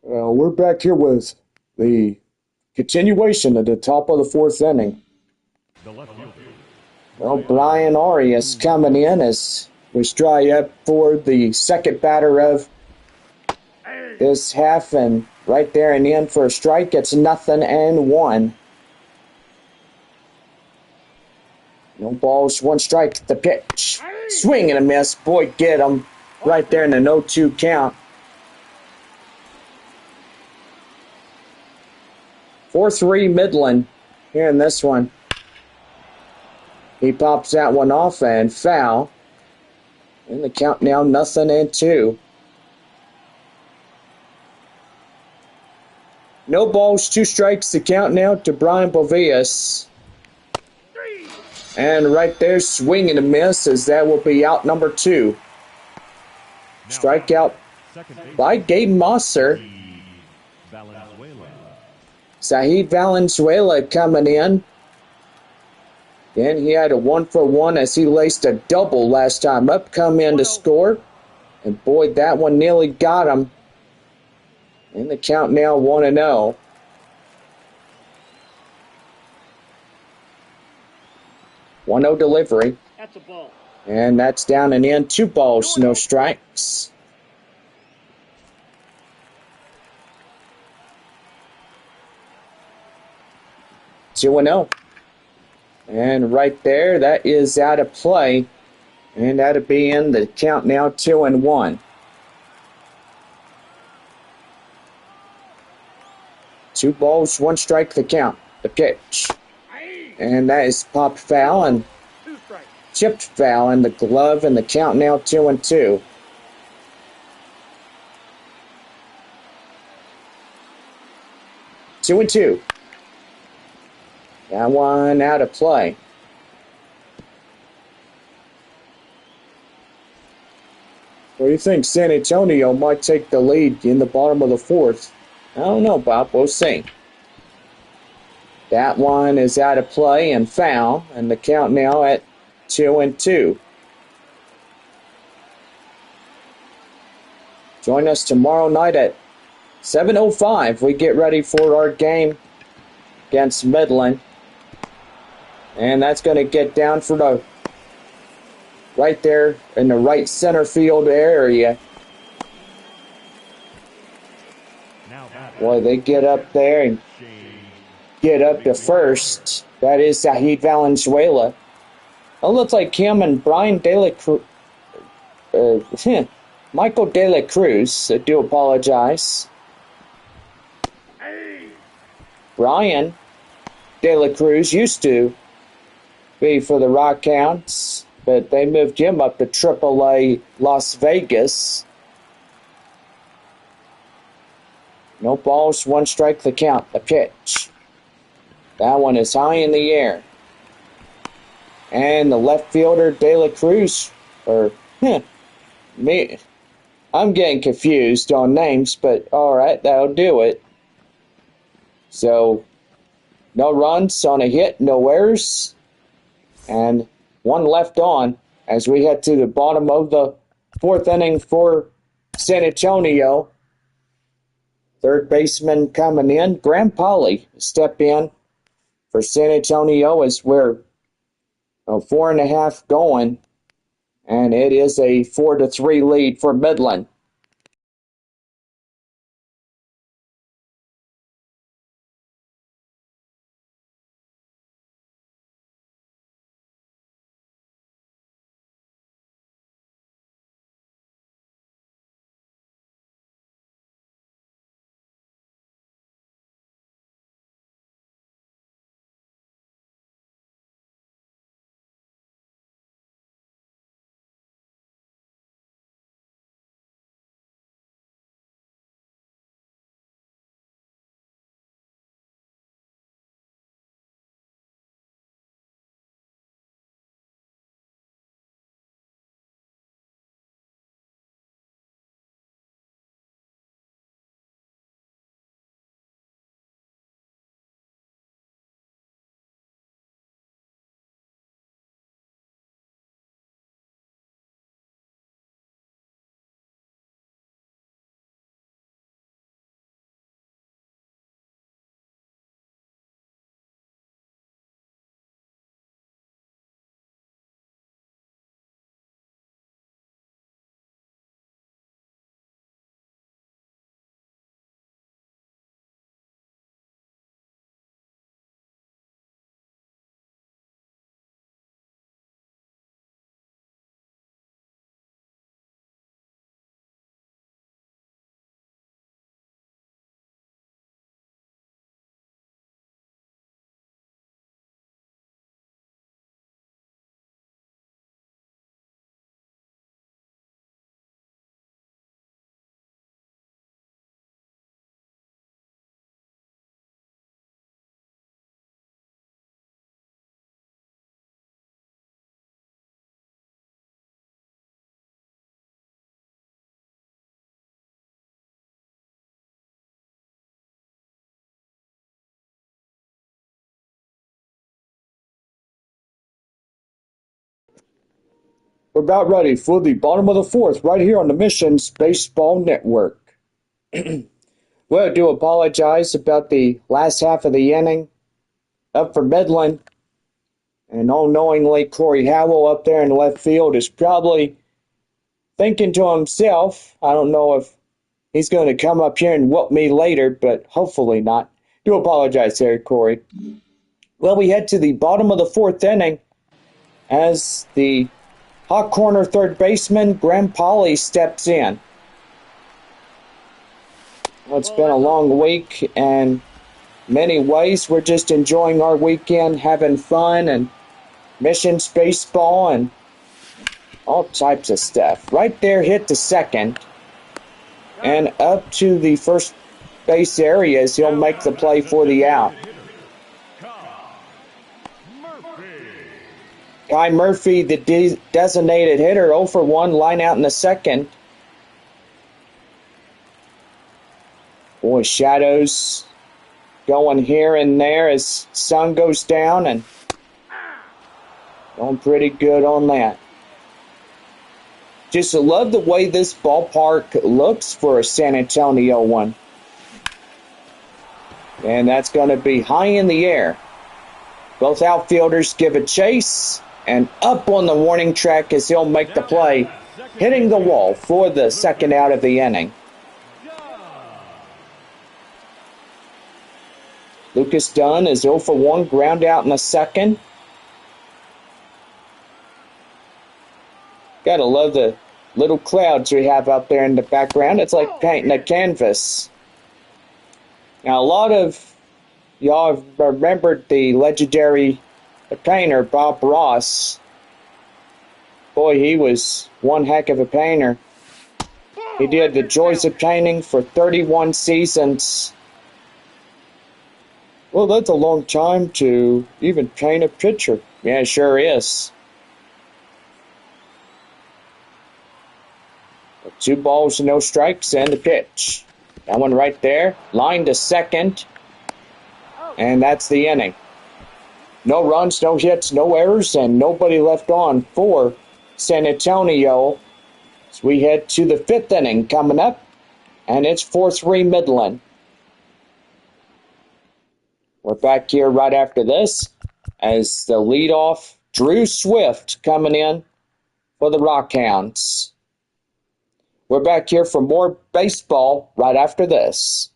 We're back here with the continuation at the top of the fourth inning. The left fielder. Well, Brian Arias coming in as we try up for the second batter of this half, and right there in the end for a strike. It's 0-1. No balls, one strike. The pitch. Swing and a miss. Boy, get him right there in the 0-2 count. 4-3 Midland here in this one. He pops that one off and foul. In the count now, 0-2. No balls, two strikes. The count now to Brian Bovias. And right there, swing and a miss, as that will be out number 2. Strikeout by Gabe Mosser. Zahid Valenzuela coming in. And he had a 1-for-1 as he laced a double last time up, come in to score. And boy, that one nearly got him. In the count now, 1-0. One 0 delivery. That's a ball. And that's down and in. 2 balls, no strikes. Two 2-0. And right there, that is out of play. And that'll be in the count now, 2-1. 2 balls, 1 strike, the count. The pitch. And that is popped foul and chipped foul in the glove, and the count now 2-2. Two and two. That one out of play. What do you think? San Antonio might take the lead in the bottom of the 4th. I don't know, Bob. We'll see. That one is out of play and foul, and the count now at 2-2. Join us tomorrow night at 7:05. We get ready for our game against Midland. And that's going to get down for the right there in the right center field area. Boy, they get up there and get up to first. That is Zahid Valenzuela. It looks like him and Brian De La Cruz, Michael De La Cruz. I do apologize. Brian De La Cruz used to be for the Rockhounds, but they moved him up to AAA Las Vegas. No balls, 1 strike, the count, the pitch. That one is high in the air. And the left fielder, De La Cruz, me, I'm getting confused on names, but alright, that'll do it. So, no runs on a hit, no errors, and 1 left on as we head to the bottom of the 4th inning for San Antonio. Third baseman coming in, Graham Polly step in for San Antonio as we're 4.5 going, and it is a 4-3 lead for Midland. We're about ready for the bottom of the fourth right here on the Missions Baseball Network. Well, I do apologize about the last half of the inning. Up for Midland. And all-knowingly, Corey Howell up there in left field is probably thinking to himself, I don't know if he's going to come up here and whoop me later, but hopefully not. Do apologize there, Corey. Well, we head to the bottom of the fourth inning as the hot corner third baseman, Graham Polly, steps in. Well, it's been a long week, and many ways we're just enjoying our weekend, having fun, and Missions baseball, and all types of stuff. Right there, hit to second, and up to the first base area as he'll make the play for the out. Guy Murphy, the designated hitter, 0 for 1, line out in the second. Boy, shadows going here and there as sun goes down, and going pretty good on that. Just love the way this ballpark looks for a San Antonio one. And that's going to be high in the air. Both outfielders give a chase, and up on the warning track as he'll make the play, hitting the wall for the second out of the inning. Lucas Dunn is 0 for 1, ground out in the second. Gotta love the little clouds we have up there in the background. It's like painting a canvas. Now, a lot of y'all have remembered the legendary painter, Bob Ross. Boy, he was one heck of a painter. He did the joys of painting for 31 seasons. Well, that's a long time to even paint a picture. Yeah, it sure is. 2 balls and no strikes, and the pitch. That one right there, line to second, and that's the inning. No runs, no hits, no errors, and nobody left on for San Antonio. So we head to the 5th inning coming up, and it's 4-3 Midland. We're back here right after this as the leadoff, Drew Swift, coming in for the Rockhounds. We're back here for more baseball right after this.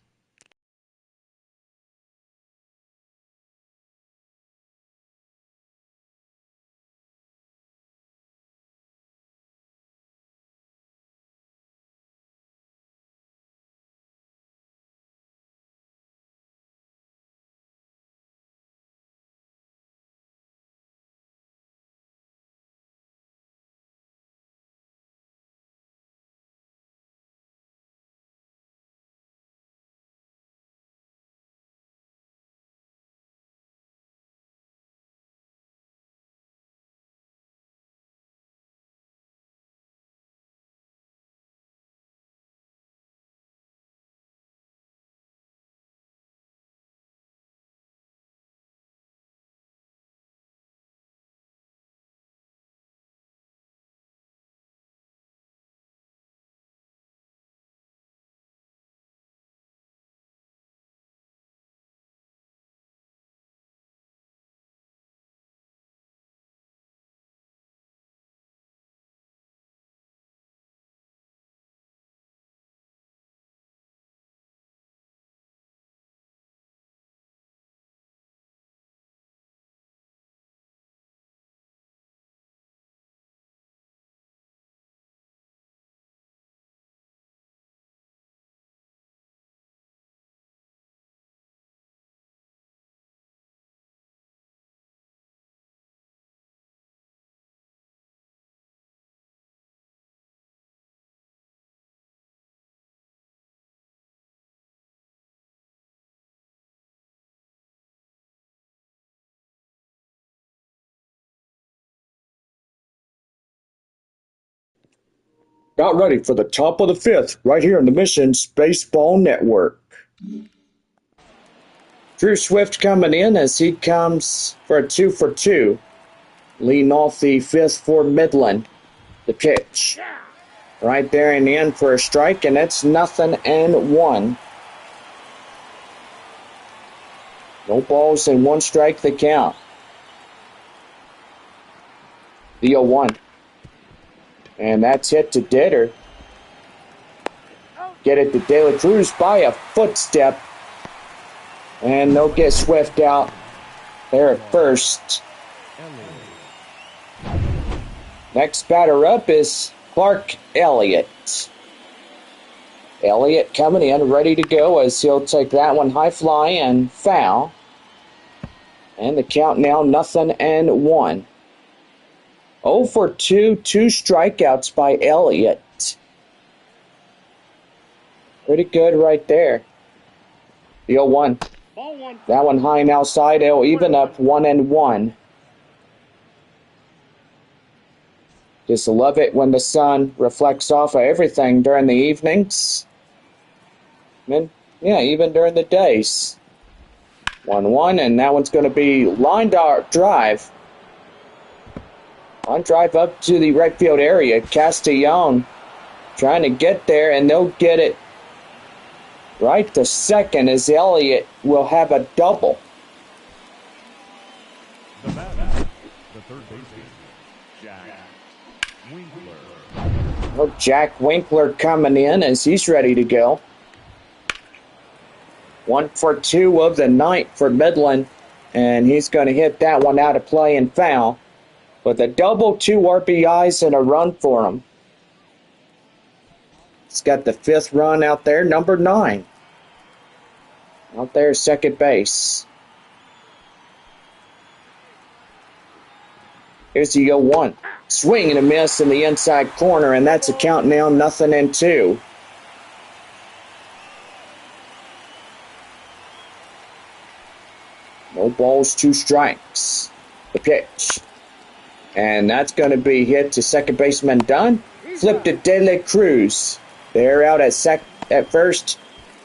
About ready for the top of the 5th right here in the Missions Baseball Network. Drew Swift coming in as he comes for a 2 for 2, leading off the 5th for Midland. The pitch. Right there in the end for a strike, and it's 0-1. No balls and 1 strike the count. The 0-1. And that's hit to Ditter. Get it to De La Cruz by a footstep. And they'll get Swift out there at first. Next batter up is Clark Elliott. Elliott coming in ready to go as he'll take that one high fly and foul. And the count now 0-1. 0 for 2, 2 strikeouts by Elliott. Pretty good right there. The 0-1. Ball one. That one high and outside. It'll even up 1-1. Just love it when the sun reflects off of everything during the evenings. And yeah, even during the days. 1-1, and that one's going to be line drive. Line drive up to the right field area. Castellon trying to get there, and they'll get it right to second as Elliott will have a double. The batter, the third baseman, Jack Winkler. Well, Jack Winkler coming in as he's ready to go. 1 for 2 of the night for Midland, and he's going to hit that one out of play and foul with a double, 2 RBIs, and a run for him. He's got the 5th run out there, number 9. Out there, second base. Here's the 0-1. Swing and a miss in the inside corner, and that's a count now 0-2. No balls, 2 strikes. The pitch. And that's going to be hit to second baseman Dunn. Flip to De La Cruz. They're out at first,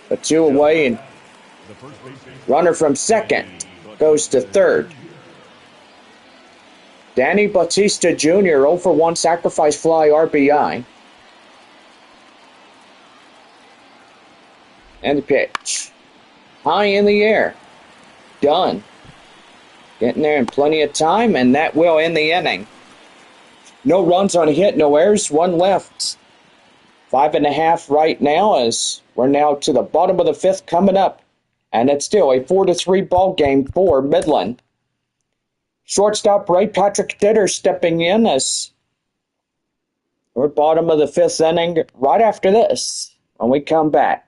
but 2 away, and runner from second goes to third. Danny Bautista Jr., 0 for 1 sacrifice fly RBI. And the pitch. High in the air. Done. Getting there in plenty of time, and that will end the inning. No runs on a hit, no errors, 1 left. 5.5 right now as we're now to the bottom of the 5th coming up. And it's still a 4-3 ball game for Midland. Shortstop Ray Patrick Ditter stepping in as we're bottom of the 5th inning right after this when we come back.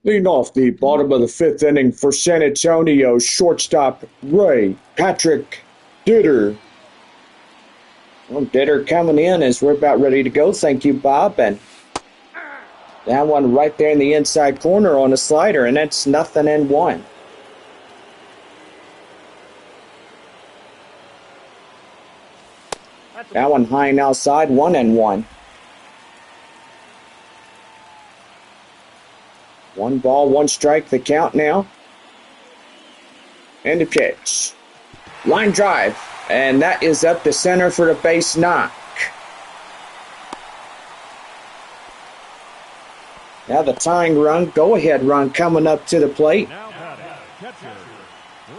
Leading off the bottom of the fifth inning for San Antonio, shortstop Ray Patrick Ditter. Well, Ditter coming in as we're about ready to go. Thank you, Bob. And that one right there in the inside corner on a slider, and that's 0-1. That one high and outside, 1-1. 1 ball, 1 strike, the count now. And the pitch. Line drive. And that is up the center for the base knock. Now the tying run, go-ahead run coming up to the plate.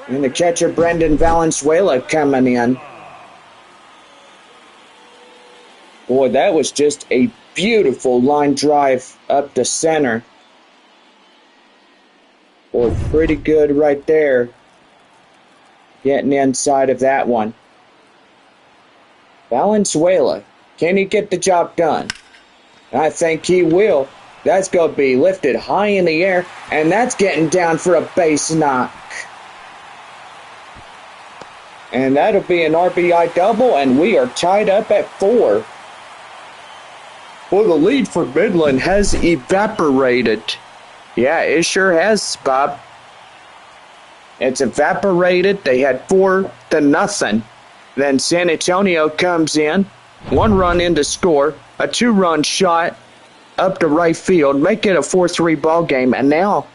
And the catcher, Brendan Valenzuela, coming in. Boy, that was just a beautiful line drive up the center. Boy, pretty good right there. Getting inside of that one. Valenzuela, can he get the job done? I think he will. That's going to be lifted high in the air, and that's getting down for a base knock. And that'll be an RBI double, and we are tied up at 4. Well, the lead for Midland has evaporated. Yeah, it sure has, Bob. It's evaporated. They had 4-0. Then San Antonio comes in, 1 run in to score, a 2-run shot up to right field, make it a 4-3 ball game, and now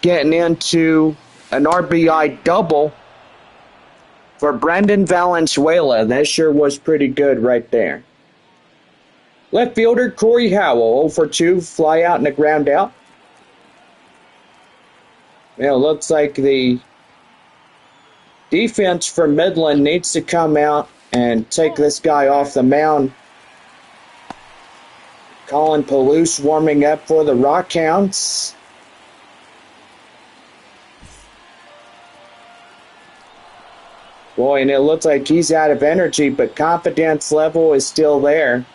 getting into an RBI double for Brendan Valenzuela. That sure was pretty good right there. Left fielder Corey Howell, 0-for-2, fly out and a ground out. Well, it looks like the defense for Midland needs to come out and take this guy off the mound. Colin Palouse warming up for the Rockhounds. Boy, and it looks like he's out of energy, but confidence level is still there.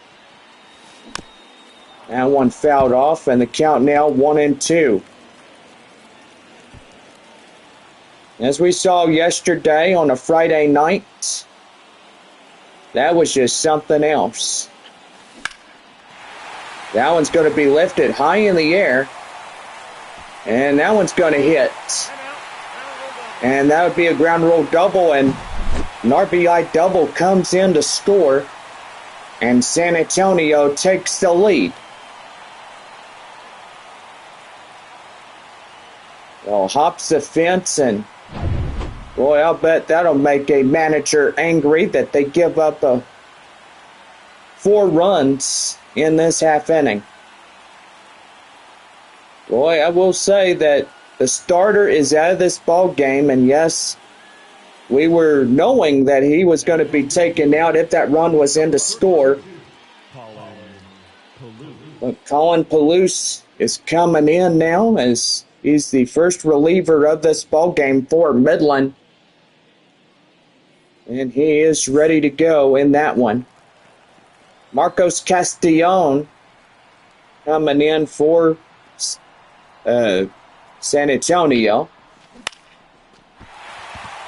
That one fouled off, and the count now 1-2. As we saw yesterday on a Friday night, that was just something else. That one's going to be lifted high in the air, and that one's going to hit. And that would be a ground rule double, and an RBI double comes in to score, and San Antonio takes the lead. Well, hops the fence, and boy, I'll bet that'll make a manager angry that they give up 4 runs in this half inning. Boy, I will say that the starter is out of this ball game, and yes, we were knowing that he was going to be taken out if that run was in to score. But Colin Palouse is coming in now as he's the first reliever of this ball game for Midland. And he is ready to go in that one. Marcos Castellon coming in for San Antonio.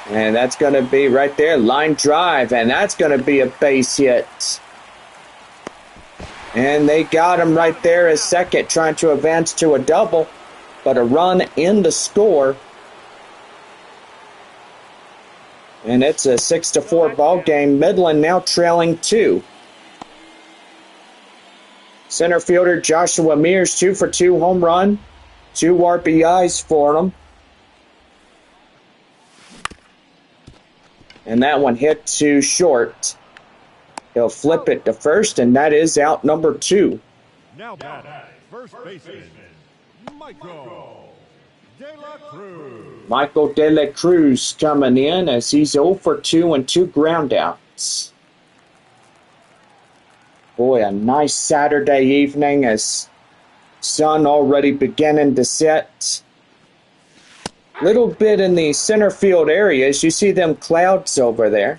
And that's going to be right there, line drive, and that's going to be a base hit. And they got him right there as second, trying to advance to a double. But a run in to score. And it's a 6-4 ball game. Midland now trailing 2. Center fielder Joshua Mears, 2-for-2 home run. 2 RBIs for him. And that one hit to short. He'll flip it to first, and that is out number 2. Now batting, first baseman, Michael De La Cruz coming in as he's 0-for-2 and 2 groundouts. Boy, a nice Saturday evening as sun already beginning to set. Little bit in the center field areas. You see them clouds over there.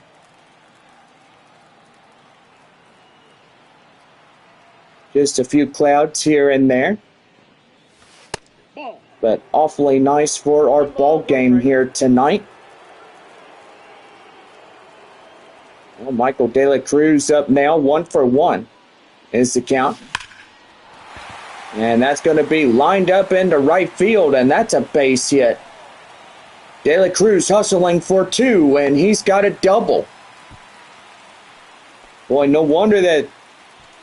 Just a few clouds here and there. but awfully nice for our ball game here tonight. Well, Michael De La Cruz up now, 1-for-1 is the count. And that's going to be lined up into right field, and that's a base hit. De La Cruz hustling for 2, and he's got a double. Boy, no wonder that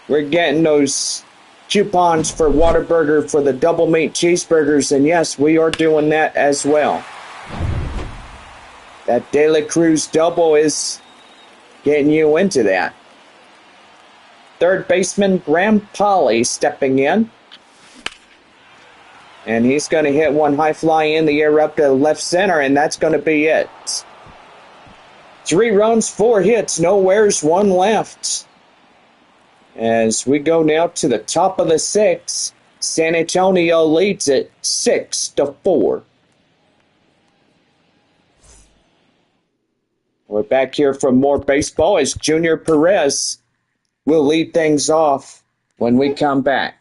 we're getting those coupons for Whataburger for the double meat cheeseburgers, and yes, we are doing that as well. That De La Cruz double is getting you into that. Third baseman Graham Polly stepping in. And he's going to hit one high fly in the air up to left center, and that's going to be it. 3 runs, 4 hits, nowhere's 1 left. As we go now to the top of the 6th, San Antonio leads it 6-4. We're back here for more baseball as Junior Perez will lead things off when we come back.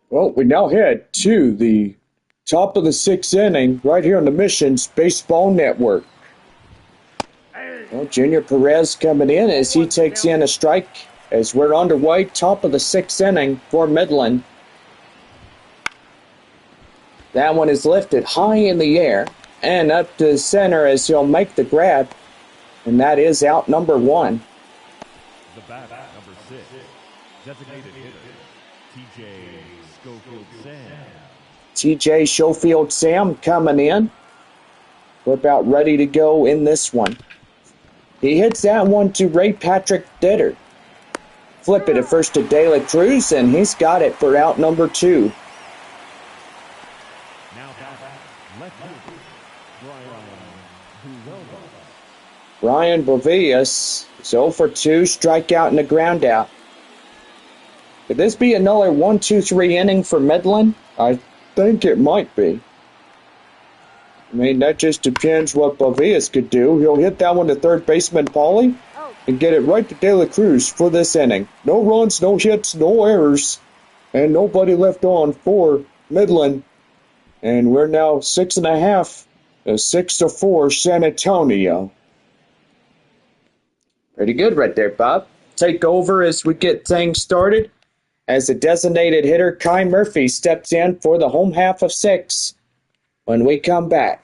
Well, we now head to the top of the sixth inning right here on the Missions Baseball Network. Well, Junior Perez coming in as he takes in a strike as we're underway, top of the sixth inning for Midland. That one is lifted high in the air and up to center as he'll make the grab, and that is out number one. The bat, number 6, designated hitter, TJ Schofield Sam. TJ Schofield Sam coming in. We're about ready to go in this one. He hits that one to Ray Patrick Ditter. Flip it at first to De La Cruz, and he's got it for out number two. Now back, left fielder, Brian Bovias is 0 for 2, strikeout and a ground out. Could this be another 1-2-3 inning for Midland? I think it might be. I mean, that just depends what Bovias could do. He'll hit that one to third baseman Pauly and get it right to De La Cruz for this inning. No runs, no hits, no errors, and nobody left on for Midland. And we're now 6.5, 6-4 San Antonio. Pretty good right there, Bob. Take over as we get things started. As the designated hitter, Kai Murphy, steps in for the home half of 6 when we come back.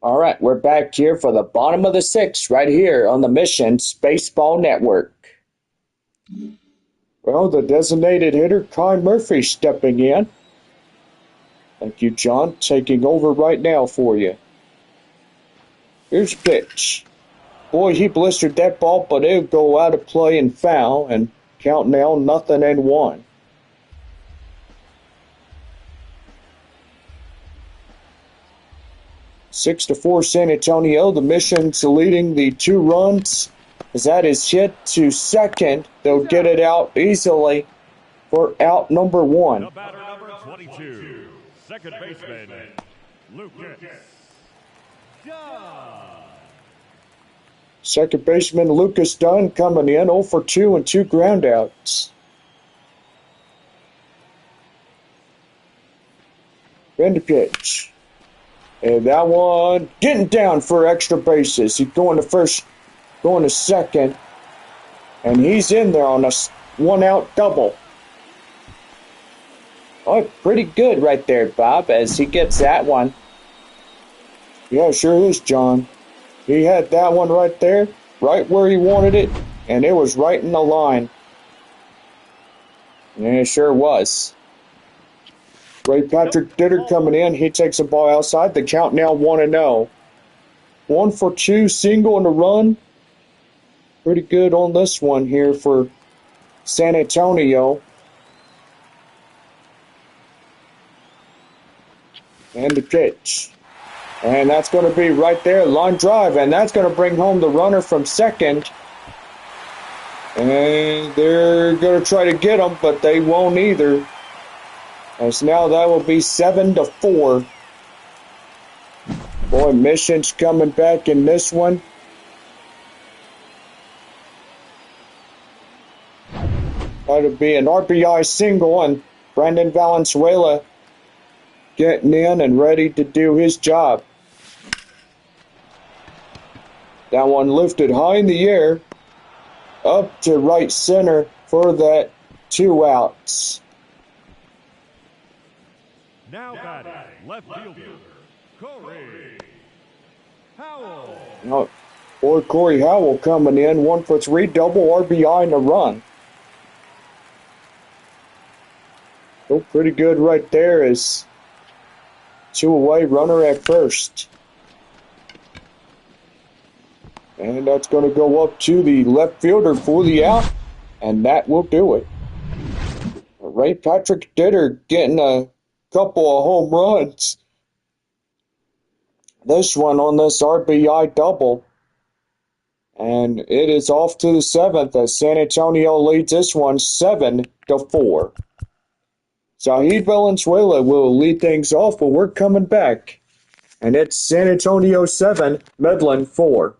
All right, we're back here for the bottom of the 6th right here on the Missions Baseball Network. Well, the designated hitter, Kai Murphy, stepping in. Thank you, John. Taking over right now for you. Here's a pitch. Boy, he blistered that ball, but it'll go out of play and foul, and count now 0-1. Six to 4 San Antonio. The Mission's leading the 2 runs. As that is hit to second, they'll get it out easily for out number 1. The batter, number 22, second baseman, Lucas Dunn. Second baseman Lucas Dunn coming in 0 for 2 and 2 groundouts. Bend the pitch. And that one getting down for extra bases. He's going to first, going to second. And he's in there on a 1-out double. Oh, pretty good right there, Bob, as he gets that one. Yeah, sure is, John. He had that one right there, right where he wanted it, and it was right in the line. And it sure was. Ray Patrick Ditter coming in. He takes a ball outside. The count now 1-0. 1 for 2, single and a run. Pretty good on this one here for San Antonio. And the pitch. And that's going to be right there, line drive, and that's going to bring home the runner from second. And they're going to try to get him, but they won't either. As now that will be 7-4. Boy, Mission's coming back in this one. That'll be an RBI single, and Brandon Valenzuela getting in and ready to do his job. That one lifted high in the air, up to right center for that 2 outs. Now batting, left fielder, Corey Howell. Now, boy, Corey Howell coming in, 1 for 3, double RBI and a run. So pretty good right there as 2 away, runner at first. And that's going to go up to the left fielder for the out, and that will do it. Ray Patrick Ditter getting a couple of home runs. This one on this RBI double. And it is off to the 7th as San Antonio leads this one 7-4. Zahid Valenzuela will lead things off, but we're coming back. And it's San Antonio 7, Midland 4.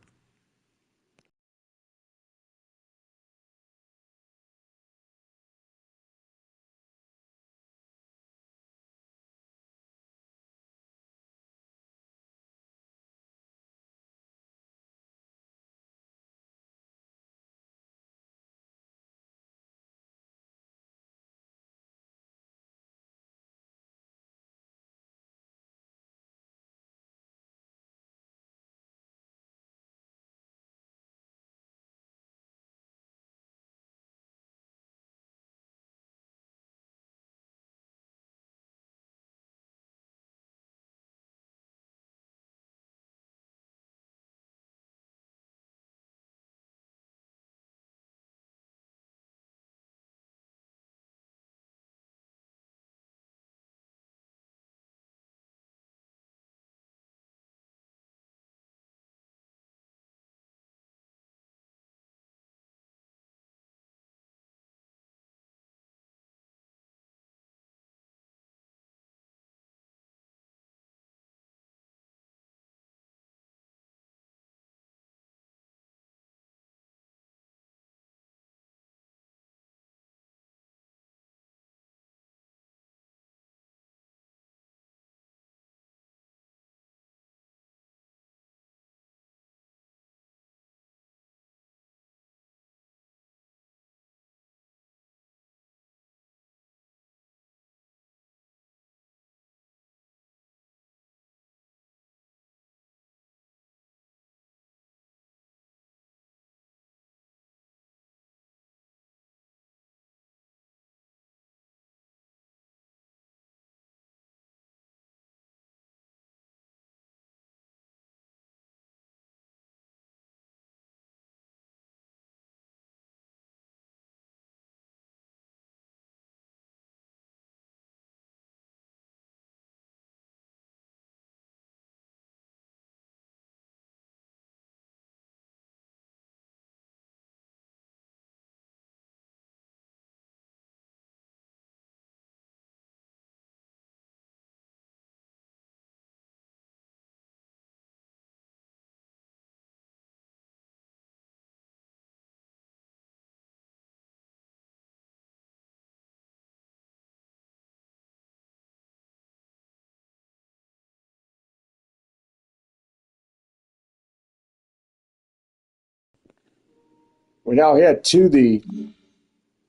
We now head to the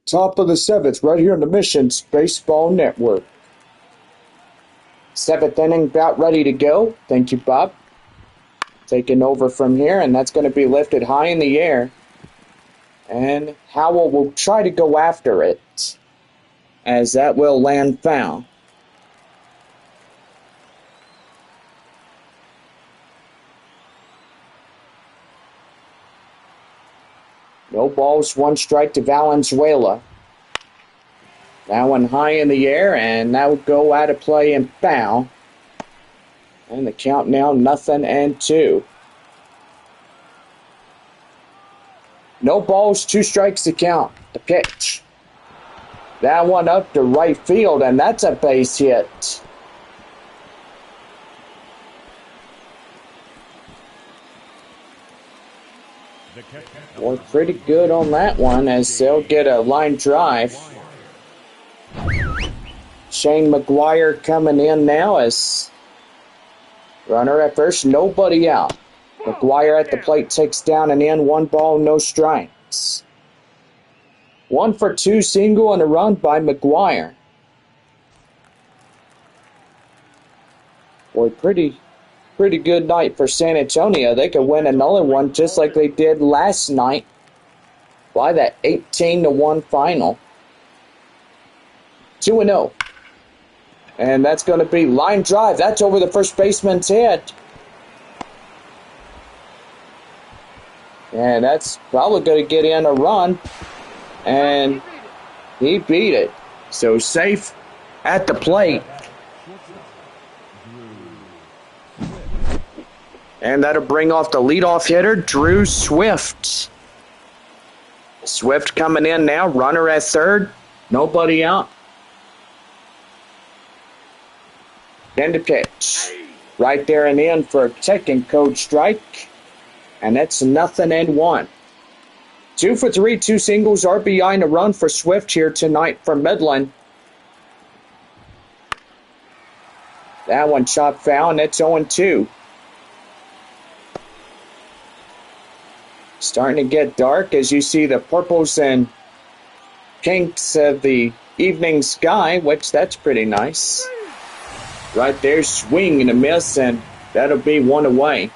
top of the 7th, right here in the Missions Baseball Network. 7th inning about ready to go. Thank you, Bob. Taking over from here, and that's going to be lifted high in the air. And Howell will try to go after it, as that will land foul. No balls, one strike to Valenzuela. That one high in the air, and that will go out of play and foul. And the count now 0-2. No balls, two strikes to count. The pitch. That one up to right field, and that's a base hit. Boy, pretty good on that one as they'll get a line drive. Shane McGuire coming in now as runner at first, nobody out. McGuire at the plate takes down and in, 1 ball, no strikes. 1 for 2 single and a run by McGuire. Boy, pretty good night for San Antonio. They could win another one just like they did last night by that 18-1 final. 2-0. And that's going to be line drive. That's over the first baseman's head. And that's probably going to get in a run. And he beat it. So safe at the plate. And that'll bring off the leadoff hitter, Drew Swift. Swift coming in now, runner at third, nobody out. Then the pitch. Right there and in for a second code strike. And that's 0-1. 2 for 3, 2 singles, RBI and a run for Swift here tonight for Midland. That one shot foul, and it's 0-2. Starting to get dark as you see the purples and pinks of the evening sky, which that's pretty nice. Right there, swing and a miss, and that'll be 1 away.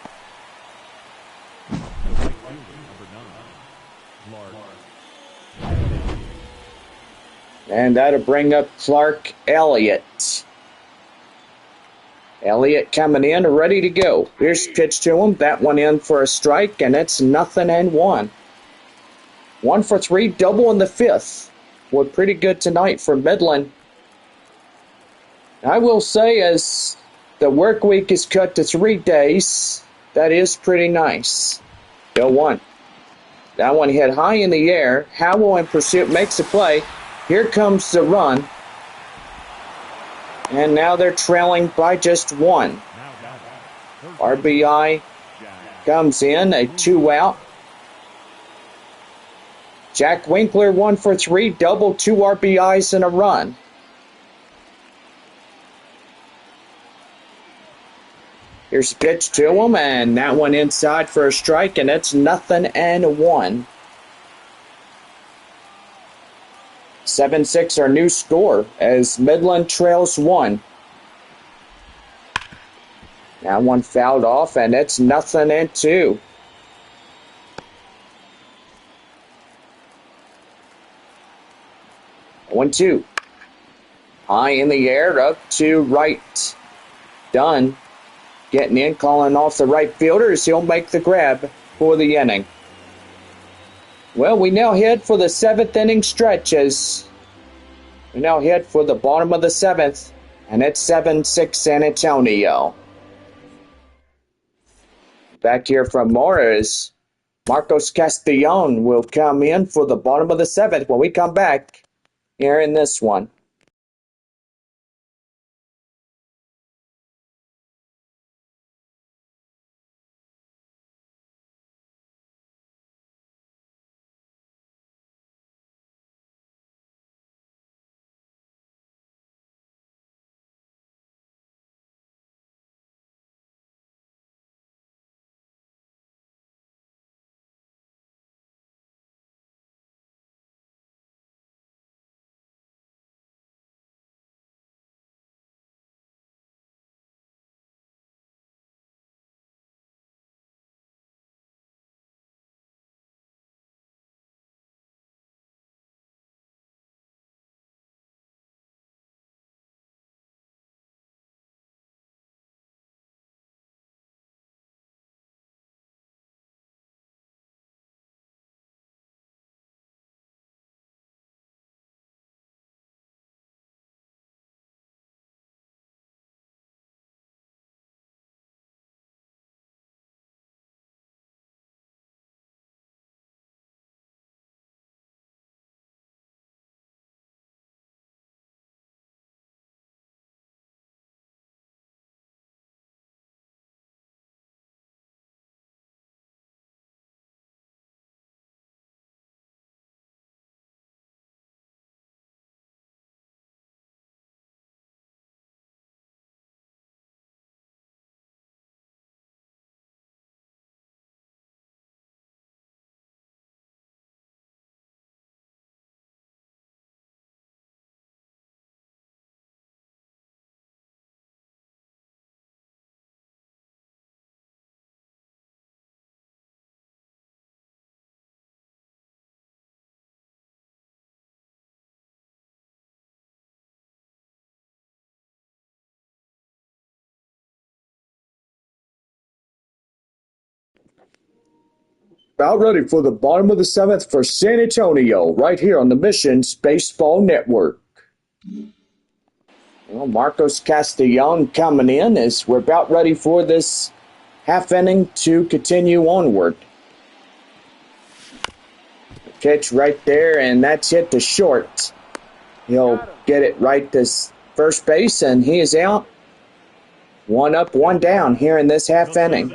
And that'll bring up Clark Elliott. Elliott coming in, ready to go. Here's the pitch to him. That one in for a strike, and it's 0-1. 1 for 3, double in the 5th. Well, pretty good tonight for Midland. I will say, as the work week is cut to 3 days, that is pretty nice. Go 1. That one hit high in the air. Howell in pursuit makes a play. Here comes the run. And now they're trailing by just 1. RBI comes in, a 2 out. Jack Winkler 1 for 3, double, 2 RBIs and a run. Here's a pitch to him, and that one inside for a strike, and it's 0-1. 7-6 our new score as Midland trails 1. That one fouled off, and it's 0-2. One, 2. High in the air, up to right. Dunn getting in, calling off the right fielders. He'll make the grab for the inning. Well, we now head for the 7th inning stretch as we now head for the bottom of the 7th, and it's 7-6 San Antonio. Back here from Morris, Marcos Castellon will come in for the bottom of the 7th when we come back here in this one. About ready for the bottom of the seventh for San Antonio, right here on the Missions Baseball Network. Well, Marcos Castellon coming in as we're about ready for this half inning to continue onward. Catch right there, and that's hit to short. He'll get it right to first base, and he is out. One up, one down here in this half inning.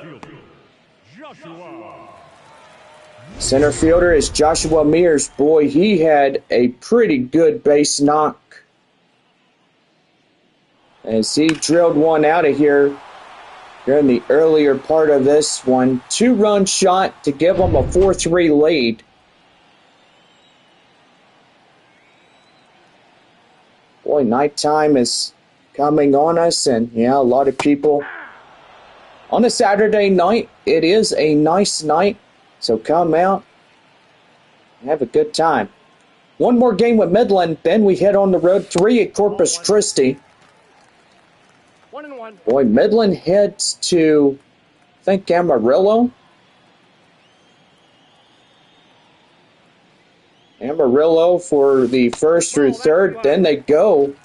Center fielder is Joshua Mears. Boy, he had a pretty good base knock as he drilled one out of here during the earlier part of this one. 2-run shot to give them a 4-3 lead. Boy, nighttime is coming on us, and yeah, a lot of people on a Saturday night. It is a nice night, so come out and have a good time. One more game with Midland, then we head on the road. 3 at Corpus Christi. 1-1. Boy, Midland heads to, I think, Amarillo. Amarillo for the first through third. Then they go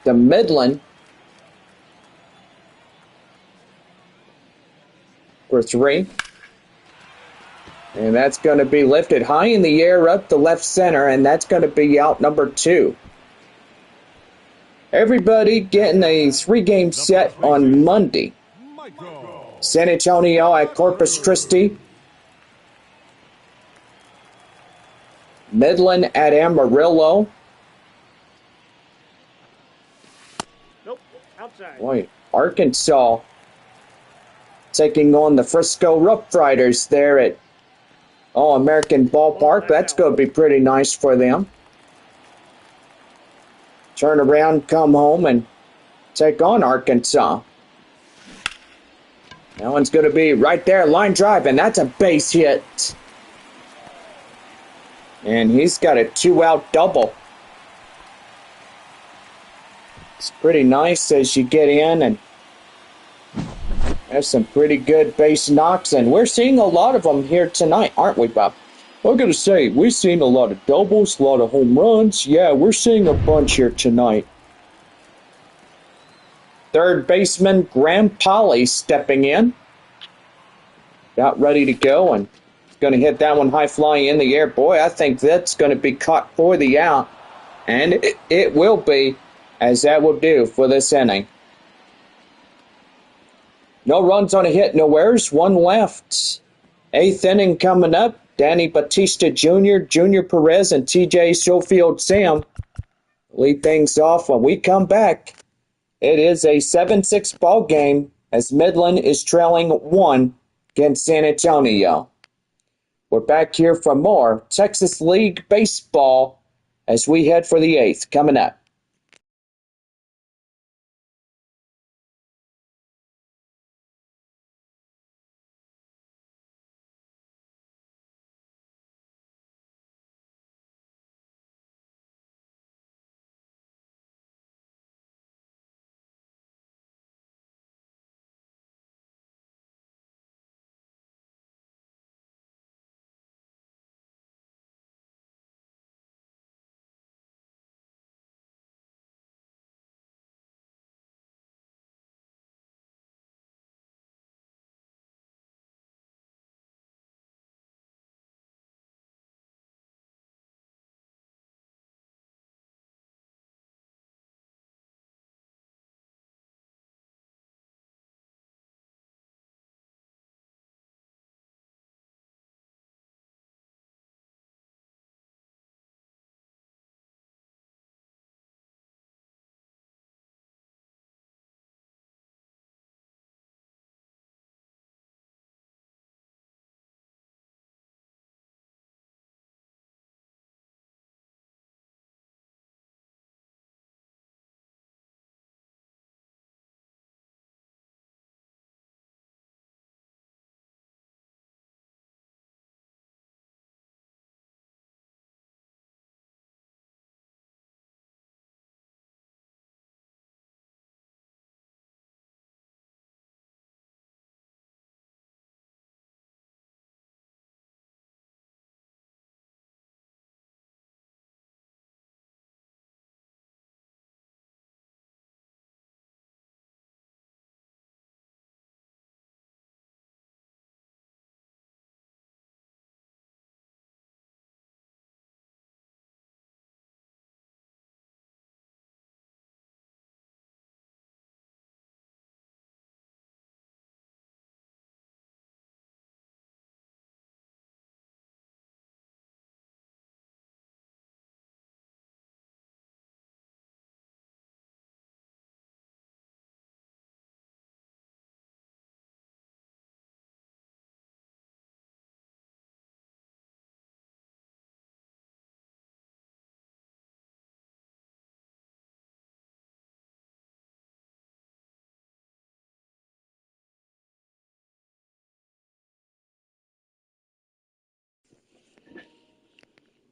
to Midland for 3. And that's going to be lifted high in the air up to left center, and that's going to be out number 2. Everybody getting a 3-game set on Monday. San Antonio at Corpus Christi. Midland at Amarillo. Nope. Outside. Boy, Arkansas taking on the Frisco Rough Riders there at All-American Ballpark. That's going to be pretty nice for them. Turn around, come home, and take on Arkansas. That one's going to be right there, line drive, and that's a base hit. And he's got a 2-out double. It's pretty nice as you get in and have some pretty good base knocks, and we're seeing a lot of them here tonight, aren't we, Bob? I'm going to say, we've seen a lot of doubles, a lot of home runs. Yeah, we're seeing a bunch here tonight. Third baseman Graham Polly stepping in. About ready to go, and going to hit that one high fly in the air. Boy, I think that's going to be caught for the out, and it will be, as that will do for this inning. No runs on a hit, no errors, 1 left. 8th inning coming up. Danny Batista Jr., Junior Perez, and TJ Schofield Sam lead things off. When we come back, it is a 7-6 ball game as Midland is trailing 1 against San Antonio. We're back here for more Texas League Baseball as we head for the 8th coming up.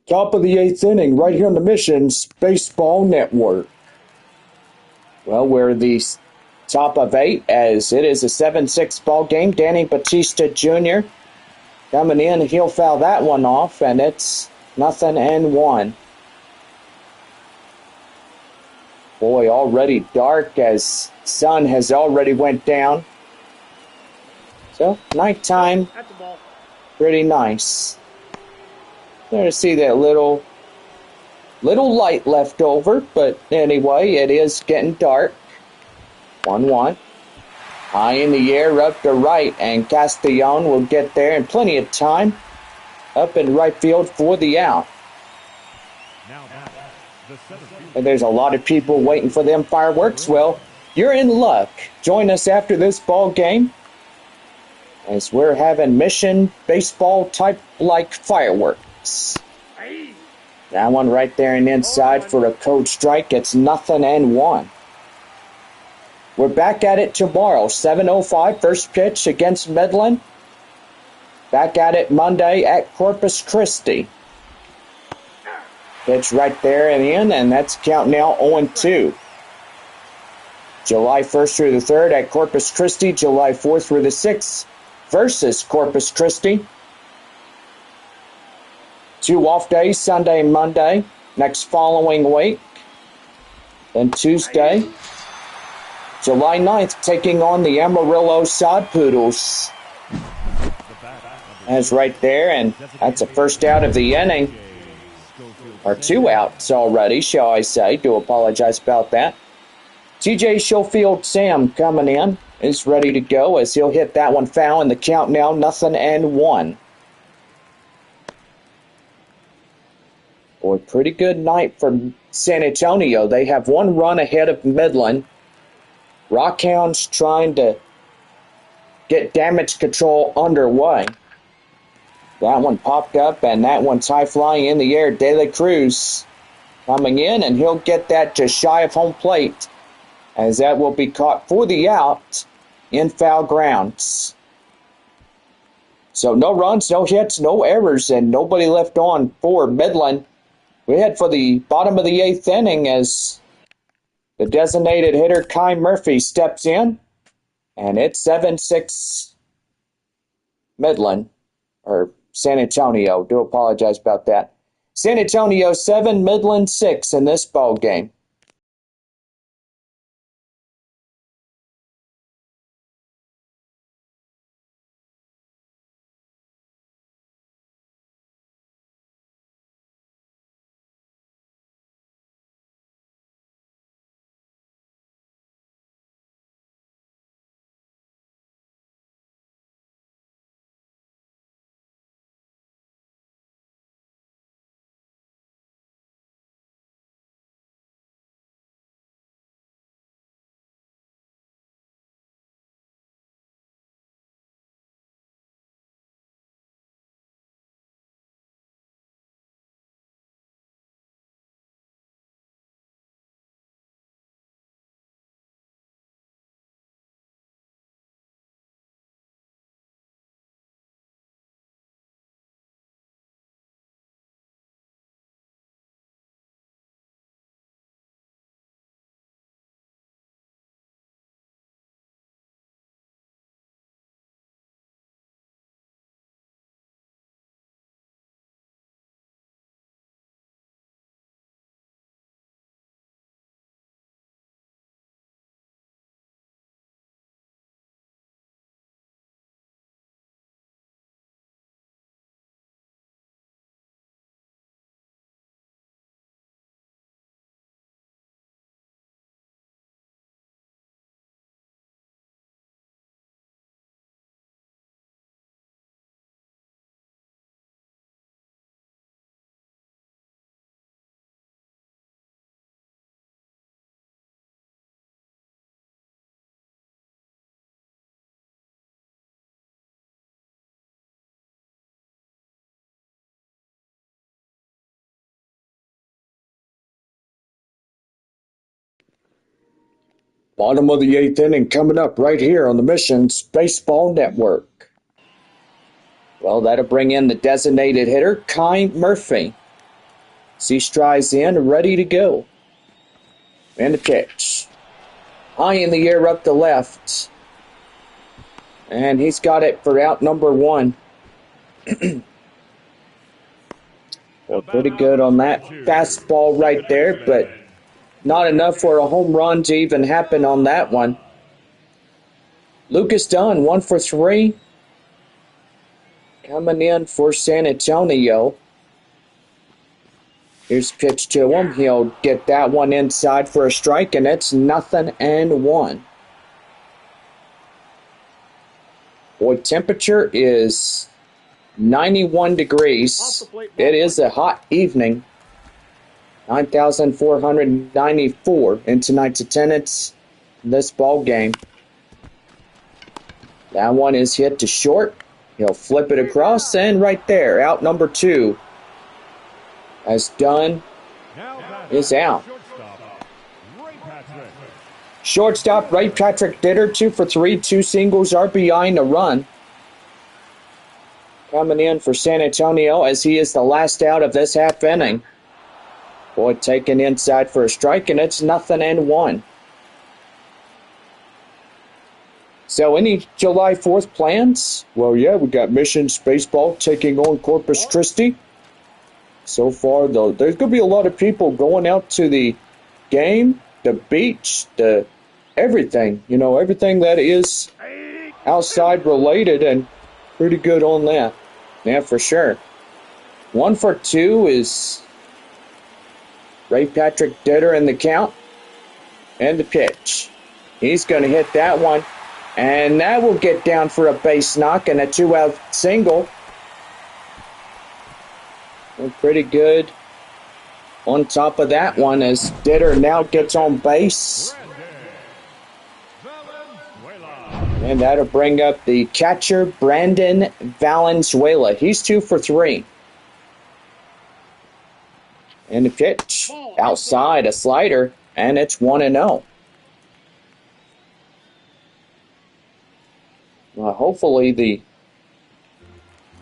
Top of the eighth inning, right here on the Missions Baseball Network. Well, we're the top of eight as it is a 7-6 ball game. Danny Batista Jr. coming in. He'll foul that one off, and it's 0-1. Boy, already dark as sun has already went down. So, nighttime, At the ball. pretty nice. There to see that little light left over, but anyway, it is getting dark. 1-1. High in the air, up to right, and Castellon will get there in plenty of time. Up in right field for the out. Now back, the center field. And there's a lot of people waiting for them fireworks. Well, you're in luck. Join us after this ball game as we're having mission baseball type like fireworks. Hey. That one right there and inside for a code strike. It's 0-1. We're back at it tomorrow, 7:05, first pitch against Midland. Back at it Monday at Corpus Christi. Pitch right there and in, and that's count now 0-2. July 1st through the 3rd at Corpus Christi, July 4th through the 6th versus Corpus Christi. 2 off days, Sunday and Monday, next following week. Then Tuesday, July 9th, taking on the Amarillo Sod Poodles. That's right there, and that's the first out of the inning. Or 2 outs already, shall I say. Do apologize about that. TJ Schofield Sam coming in is ready to go as he'll hit that one foul in the count now 0-1. Boy, pretty good night for San Antonio. They have 1 run ahead of Midland. Rockhounds trying to get damage control underway. That one popped up, and that one's high flying in the air. De La Cruz coming in, and he'll get that just shy of home plate, as that will be caught for the out in foul grounds. So no runs, no hits, no errors, and nobody left on for Midland. We head for the bottom of the 8th inning as the designated hitter Kai Murphy steps in, and it's 7-6 Midland, or San Antonio. Do apologize about that. San Antonio 7, Midland 6 in this ball game. Bottom of the 8th inning coming up right here on the Missions Baseball Network. Well, that'll bring in the designated hitter, Kai Murphy. He strides in, ready to go. And the pitch. High in the air up the left. And he's got it for out number one. Well, pretty good on that fastball right there, but not enough for a home run to even happen on that one. Lucas Dunn, 1 for 3. Coming in for San Antonio. Here's pitch to him. He'll get that one inside for a strike, and it's 0-1. Boy, temperature is 91 degrees. It is a hot evening. 9,494 in tonight's attendance in this ball game. That one is hit to short. He'll flip it across, and right there, out number 2. As Dunn is out. Shortstop Ray Patrick Ditter, 2 for 3, 2 singles, RBI, and a run. Coming in for San Antonio as he is the last out of this half inning. Boy, taken inside for a strike, and it's 0-1. So, any July 4th plans? Well, yeah, we got Missions Baseball taking on Corpus Christi. So far, though, there's going to be a lot of people going out to the game, the beach, the everything. You know, everything that is outside related, and pretty good on that. Yeah, for sure. 1 for 2 is Ray Patrick Ditter in the count. And the pitch. He's going to hit that one. And that will get down for a base knock and a 2-out single. And pretty good on top of that one as Ditter now gets on base. And that'll bring up the catcher, Brandon Valenzuela. He's 2 for 3. And the pitch outside, a slider, and it's 1-0. Well, hopefully the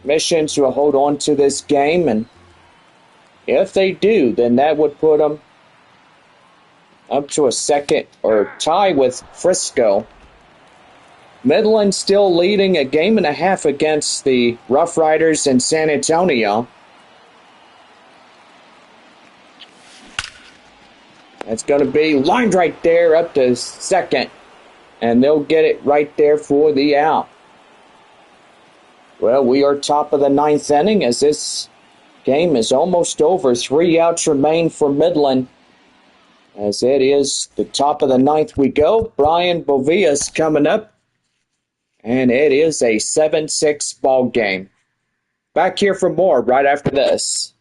Missions will hold on to this game, and if they do, then that would put them up to a second or tie with Frisco. Midland still leading a game and a half against the Rough Riders in San Antonio. That's going to be lined right there up to second. And they'll get it right there for the out. Well, we are top of the 9th inning as this game is almost over. 3 outs remain for Midland. As it is the top of the 9th we go. Brian Bovia's coming up. And it is a 7-6 ball game. Back here for more right after this.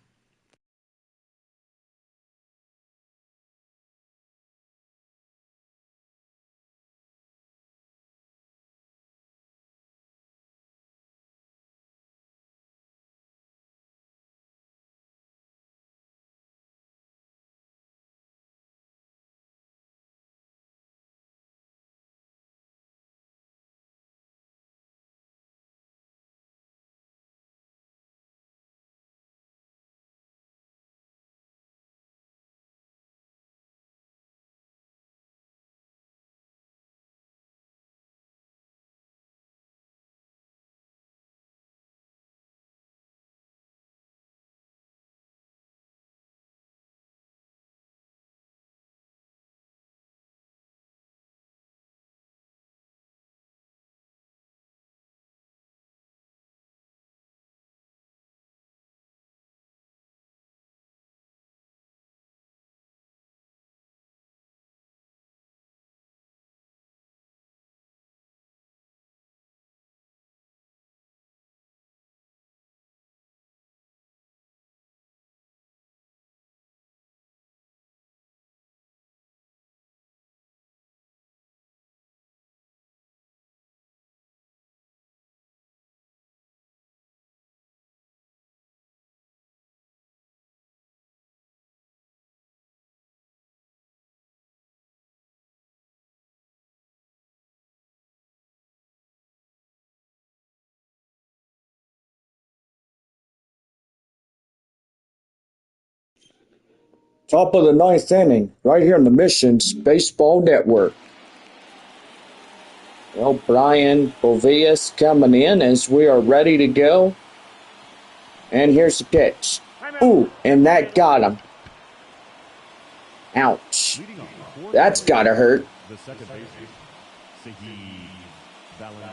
Top of the ninth inning, right here on the Missions Baseball Network. Well, Brian Bovias coming in as we are ready to go. And here's the pitch. Ooh, and that got him. Ouch. That's gotta hurt. The second baseman, Valenzuela.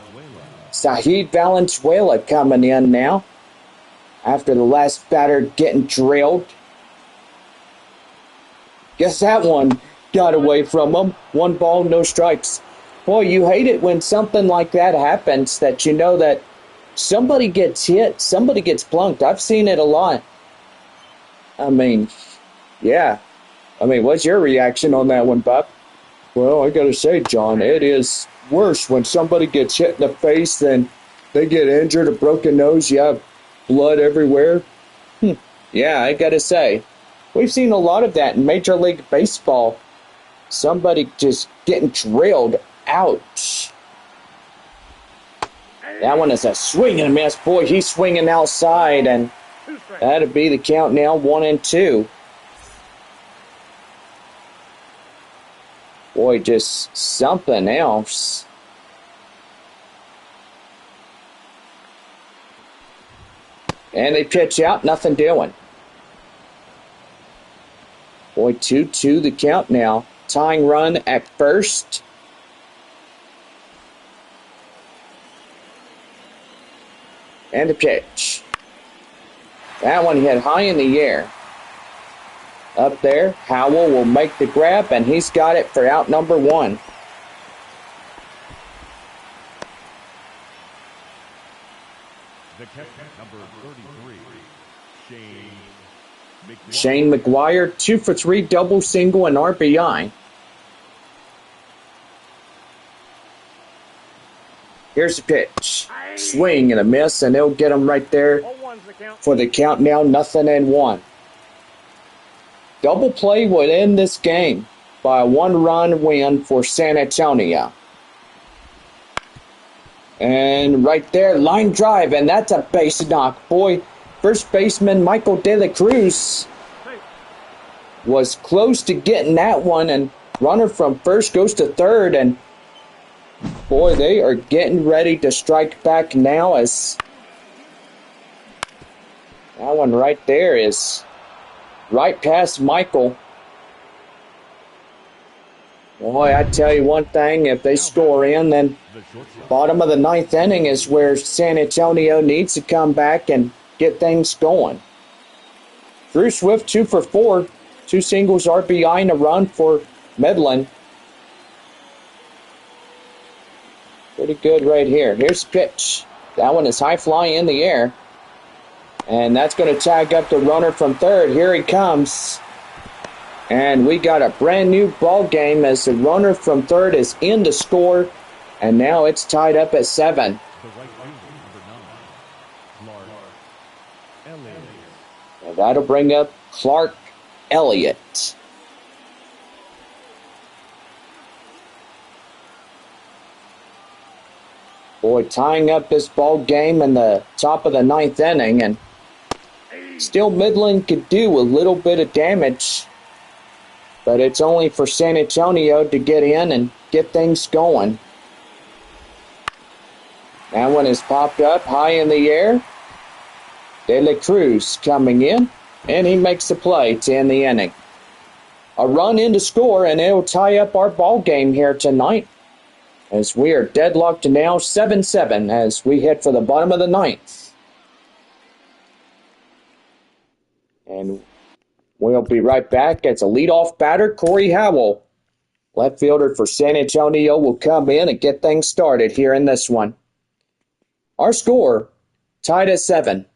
Sahid Valenzuela coming in now. After the last batter getting drilled. Guess that one got away from him. 1 ball, no strikes. Boy, you hate it when something like that happens, that you know that somebody gets hit, somebody gets plunked. I've seen it a lot. I mean, yeah. I mean, what's your reaction on that one, Bob? Well, I gotta say, John, it is worse when somebody gets hit in the face, then they get injured, a broken nose, you have blood everywhere. Yeah, I gotta say, we've seen a lot of that in Major League Baseball. Somebody just getting drilled. Ouch. That one is a swing and a miss. Boy, he's swinging outside, and that'll be the count now, 1-2. Boy, just something else. And they pitch out, nothing doing. Boy, 2-2 the count now. Tying run at first. And the pitch. That one hit high in the air. Up there, Howell will make the grab, and he's got it for out number 1. The catcher, number 33, Shane McGuire, 2 for 3, double, single, and RBI. Here's the pitch. Swing and a miss, and they'll get him right there for the count now, 0-1. Double play would end this game by a 1-run win for San Antonio. And right there, line drive, and that's a base knock. Boy, first baseman Michael De La Cruz was close to getting that one, and runner from first goes to third, and boy, they are getting ready to strike back now, as that one right there is right past Michael. Boy, I tell you one thing, if they score in, then bottom of the 9th inning is where San Antonio needs to come back and get things going. Drew Swift, 2 for 4, 2 singles, RBI, and a run for Midland. Pretty good right here. Here's the pitch. That one is high fly in the air. And that's going to tag up the runner from third. Here he comes. And we got a brand new ball game as the runner from third is in to score. And now it's tied up at 7. And that'll bring up Clark Elliott. Boy, tying up this ball game in the top of the 9th inning, and still Midland could do a little bit of damage, but it's only for San Antonio to get in and get things going. That one is popped up high in the air. De La Cruz coming in, and he makes the play to end the inning. A run in to score, and it'll tie up our ball game here tonight, as we are deadlocked now 7-7 as we head for the bottom of the 9th. And we'll be right back as a leadoff batter, Corey Howell, left fielder for San Antonio, will come in and get things started here in this one. Our score, tied at 7.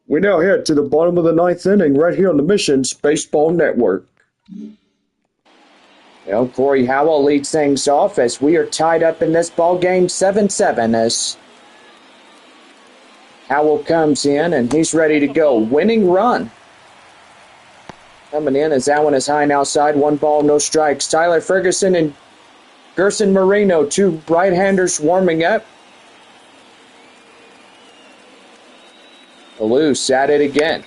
We now head to the bottom of the ninth inning right here on the Missions Baseball Network. Well, Corey Howell leads things off as we are tied up in this ball game 7-7 as Howell comes in and he's ready to go. Winning run. Coming in as that one is high and outside. 1 ball, no strikes. Tyler Ferguson and Gerson Marino, 2 right-handers warming up. Loose at it again.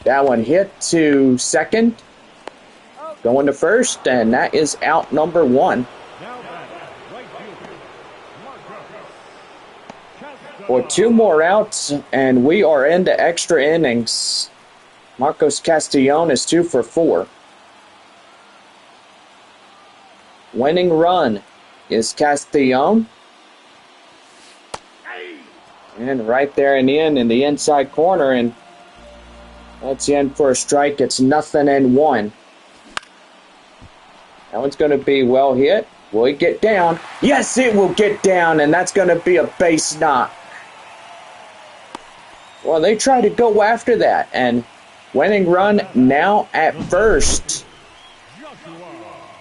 That one hit to second. Going to first, and that is out number 1. For 2 more outs, and we are into extra innings. Marcos Castellon is 2 for 4. Winning run is Castellon. And right there and in the inside corner, and that's in for a strike. It's 0-1. That one's going to be well hit. Will it get down? Yes, it will get down, and that's going to be a base knock. Well, they try to go after that, and winning run now at first.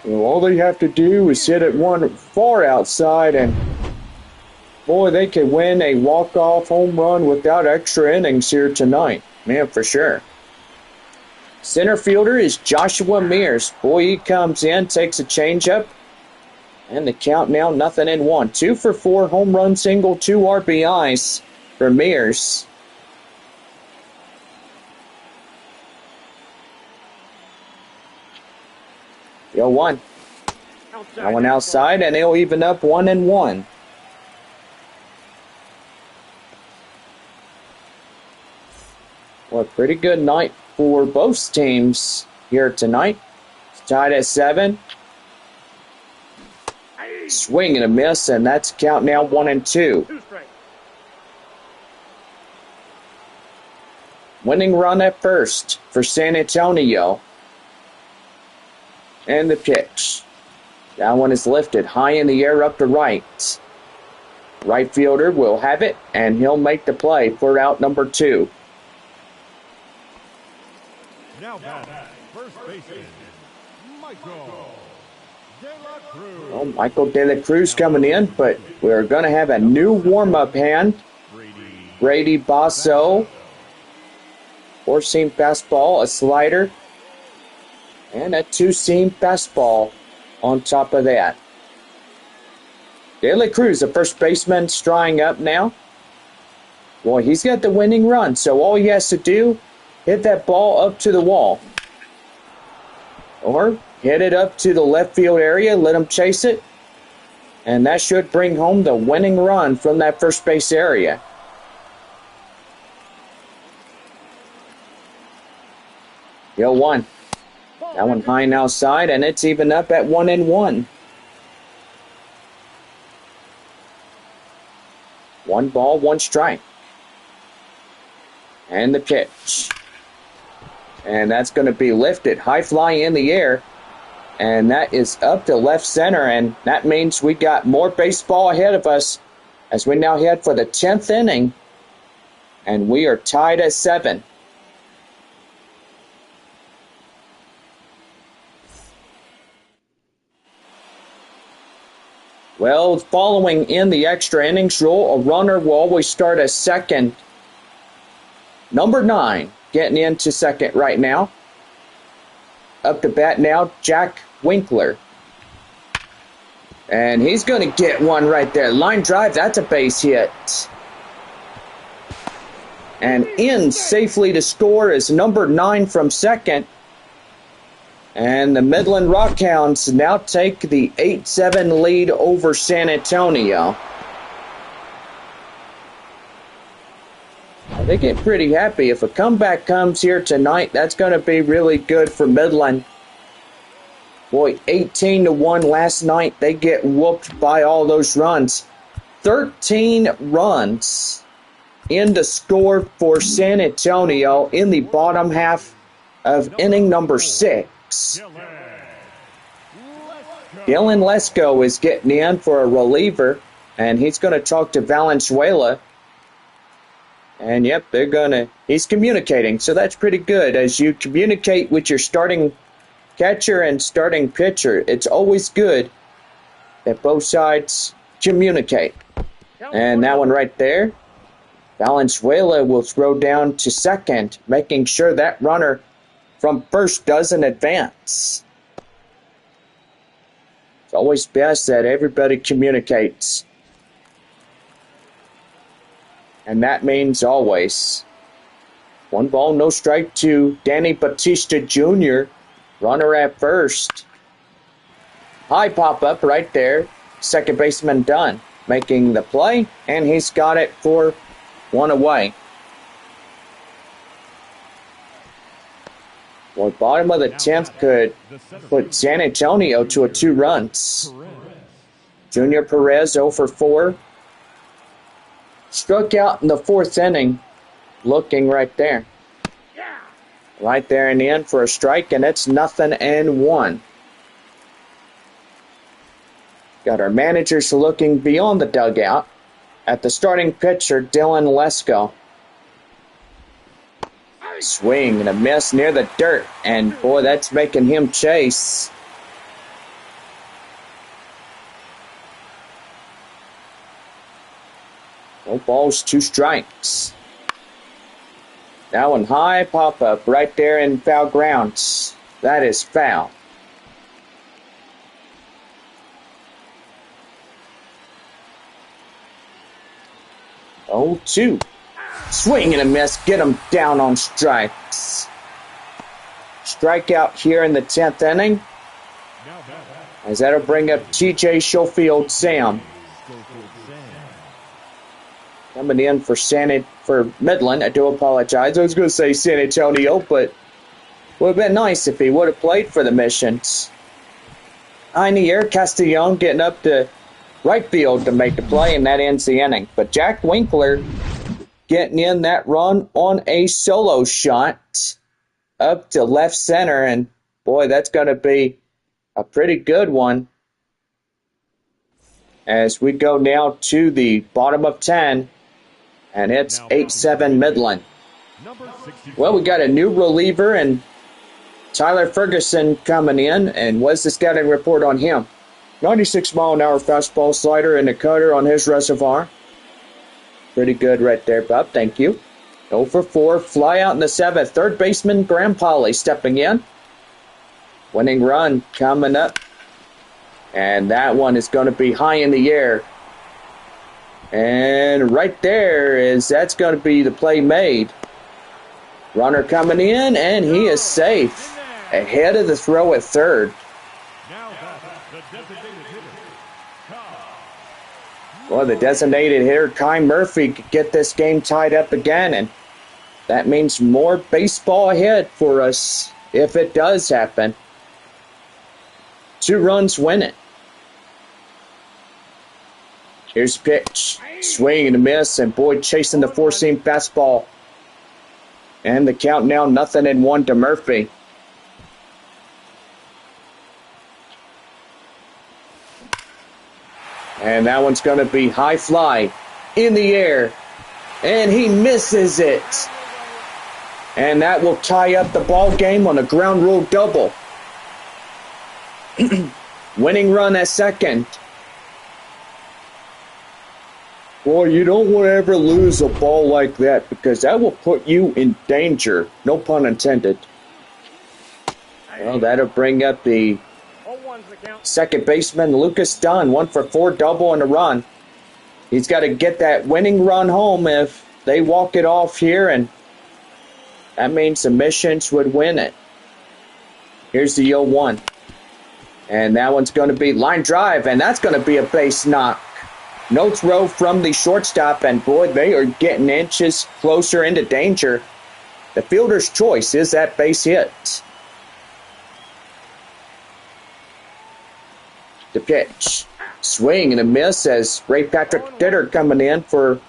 Well, all they have to do is hit it one far outside, and boy, they could win a walk-off home run without extra innings here tonight. Man, for sure. Center fielder is Joshua Mears. Boy, he comes in, takes a changeup, and the count now 0-1. 2 for 4, home run single, 2 RBIs for Mears. Yo, 1. That one outside, and they'll even up 1-1. Well, a pretty good night for both teams here tonight. It's tied at 7. Swing and a miss, and that's count now 1-2. Winning run at first for San Antonio. And the pitch. That one is lifted high in the air up to right. Right fielder will have it, and he'll make the play for out number 2. Now back, first baseman, Michael De La Cruz. Well, Michael De La Cruz coming in, but we're going to have a new warm-up hand. Brady Basso. 4-seam fastball, a slider, and a 2-seam fastball on top of that. De La Cruz, the first baseman, strying up now. Boy, he's got the winning run, so all he has to do, hit that ball up to the wall. Or hit it up to the left field area, let him chase it, and that should bring home the winning run from that first base area. Yo, 1. That one high and outside, and it's even up at 1-1. 1 ball, 1 strike. And the pitch. And that's going to be lifted. High fly in the air. And that is up to left center. And that means we got more baseball ahead of us as we now head for the 10th inning. And we are tied at 7. Well, following in the extra innings rule, a runner will always start at second. Number 9 getting into second right now. Up to bat now, Jack Winkler. And he's going to get one right there. Line drive, that's a base hit. And in safely to score is number 9 from second. And the Midland Rockhounds now take the 8-7 lead over San Antonio. They get pretty happy. If a comeback comes here tonight, that's going to be really good for Midland. Boy, 18-1 last night. They get whooped by all those runs. 13 runs in the score for San Antonio in the bottom half of inning number 6. Dylan Lesko is getting in for a reliever, and he's going to talk to Valenzuela. And yep, he's communicating, so that's pretty good. As you communicate with your starting catcher and starting pitcher, it's always good that both sides communicate. And that one right there, Valenzuela will throw down to second, making sure that runner from first doesn't advance. It's always best that everybody communicates. And that means always. 1 ball, no strike to Danny Batista Jr., runner at first. High pop-up right there. Second baseman done, making the play, and he's got it for 1 away. Well, bottom of the 10th could put San Antonio to a 2 runs. Junior Perez 0 for 4. Struck out in the 4th inning, looking right there. Right there in the end for a strike, and it's 0-1. Got our managers looking beyond the dugout at the starting pitcher, Dylan Lesko. Swing and a miss near the dirt, and boy, that's making him chase. No balls, 2 strikes. That one high, pop-up right there in foul grounds. That is foul. Oh, 2. Swing and a miss. Get him down on strikes. Strikeout here in the 10th inning. As that'll bring up TJ Schofield Sam. Coming in for Midland. I do apologize. I was going to say San Antonio, but would have been nice if he would have played for the Missions. In the air, Castellon getting up to right field to make the play, and that ends the inning. But Jack Winkler getting in that run on a solo shot up to left center, and boy, that's going to be a pretty good one. As we go now to the bottom of 10, and it's 8-7 Midland. Well, we got a new reliever, and Tyler Ferguson coming in, and what's the scouting report on him? 96-mile-an-hour fastball, slider, and a cutter on his reservoir. Pretty good right there, Bob. Thank you. 0 for 4. Fly out in the 7th. Third baseman Graham Polly stepping in. Winning run coming up. And that one is going to be high in the air. And right there that's going to be the play made. Runner coming in, and he is safe. Ahead of the throw at third. Well, the designated hitter, Kai Murphy, could get this game tied up again, and that means more baseball ahead for us if it does happen. 2 runs win it. Here's a pitch. Swing and a miss, and Boyd chasing the 4-seam fastball. And the count now 0-1 to Murphy. And that one's going to be high fly in the air. And he misses it. And that will tie up the ball game on a ground rule double. Winning run at second. Boy, you don't want to ever lose a ball like that because that will put you in danger. No pun intended. Well, that'll bring up the second baseman, Lucas Dunn. 1 for 4, double and a run. He's got to get that winning run home if they walk it off here, and that means the Missions would win it. Here's the 0-1. And that one's going to be line drive, and that's going to be a base knock. No throw from the shortstop, and boy, they are getting inches closer into danger. The fielder's choice is that base hit. The pitch. Swing and a miss as Ray Patrick Ditter coming in for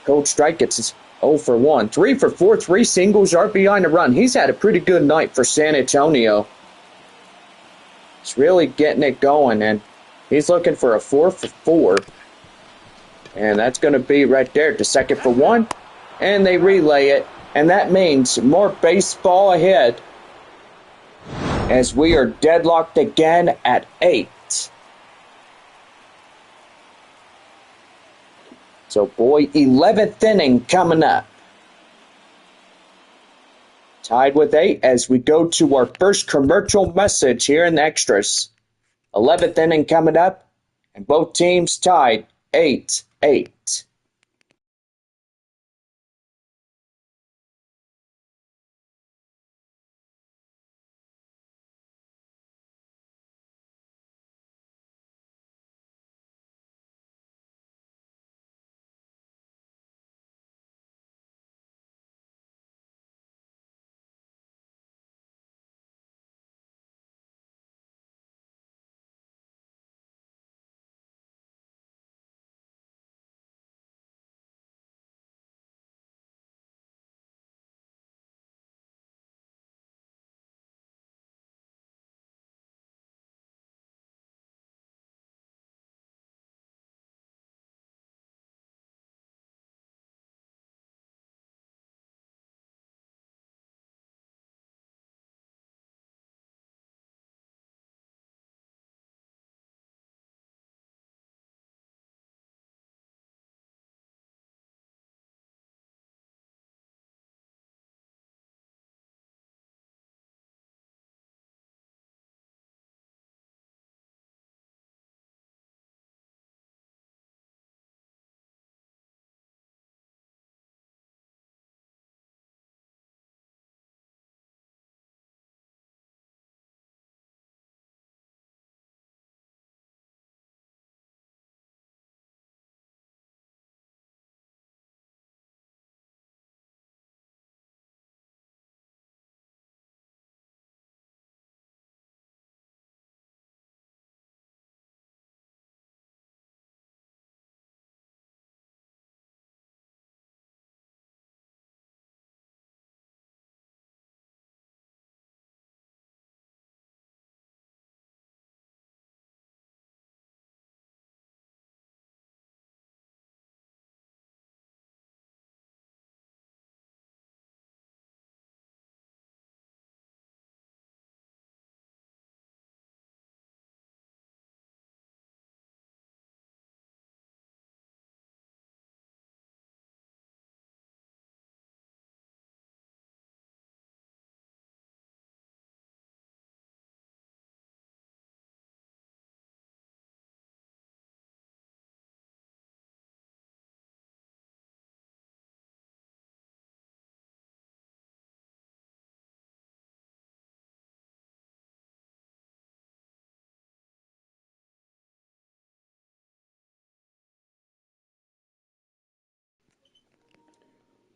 cold strike. It's 0 for 1. 3 for 4, 3 singles, RBI and a run. He's had a pretty good night for San Antonio. He's really getting it going, and he's looking for a 4 for 4. And that's going to be right there to second for 1. and they relay it, and that means more baseball ahead as we are deadlocked again at 8. So, boy, 11th inning coming up. Tied with 8 as we go to our first commercial message here in the extras. 11th inning coming up, and both teams tied 8-8.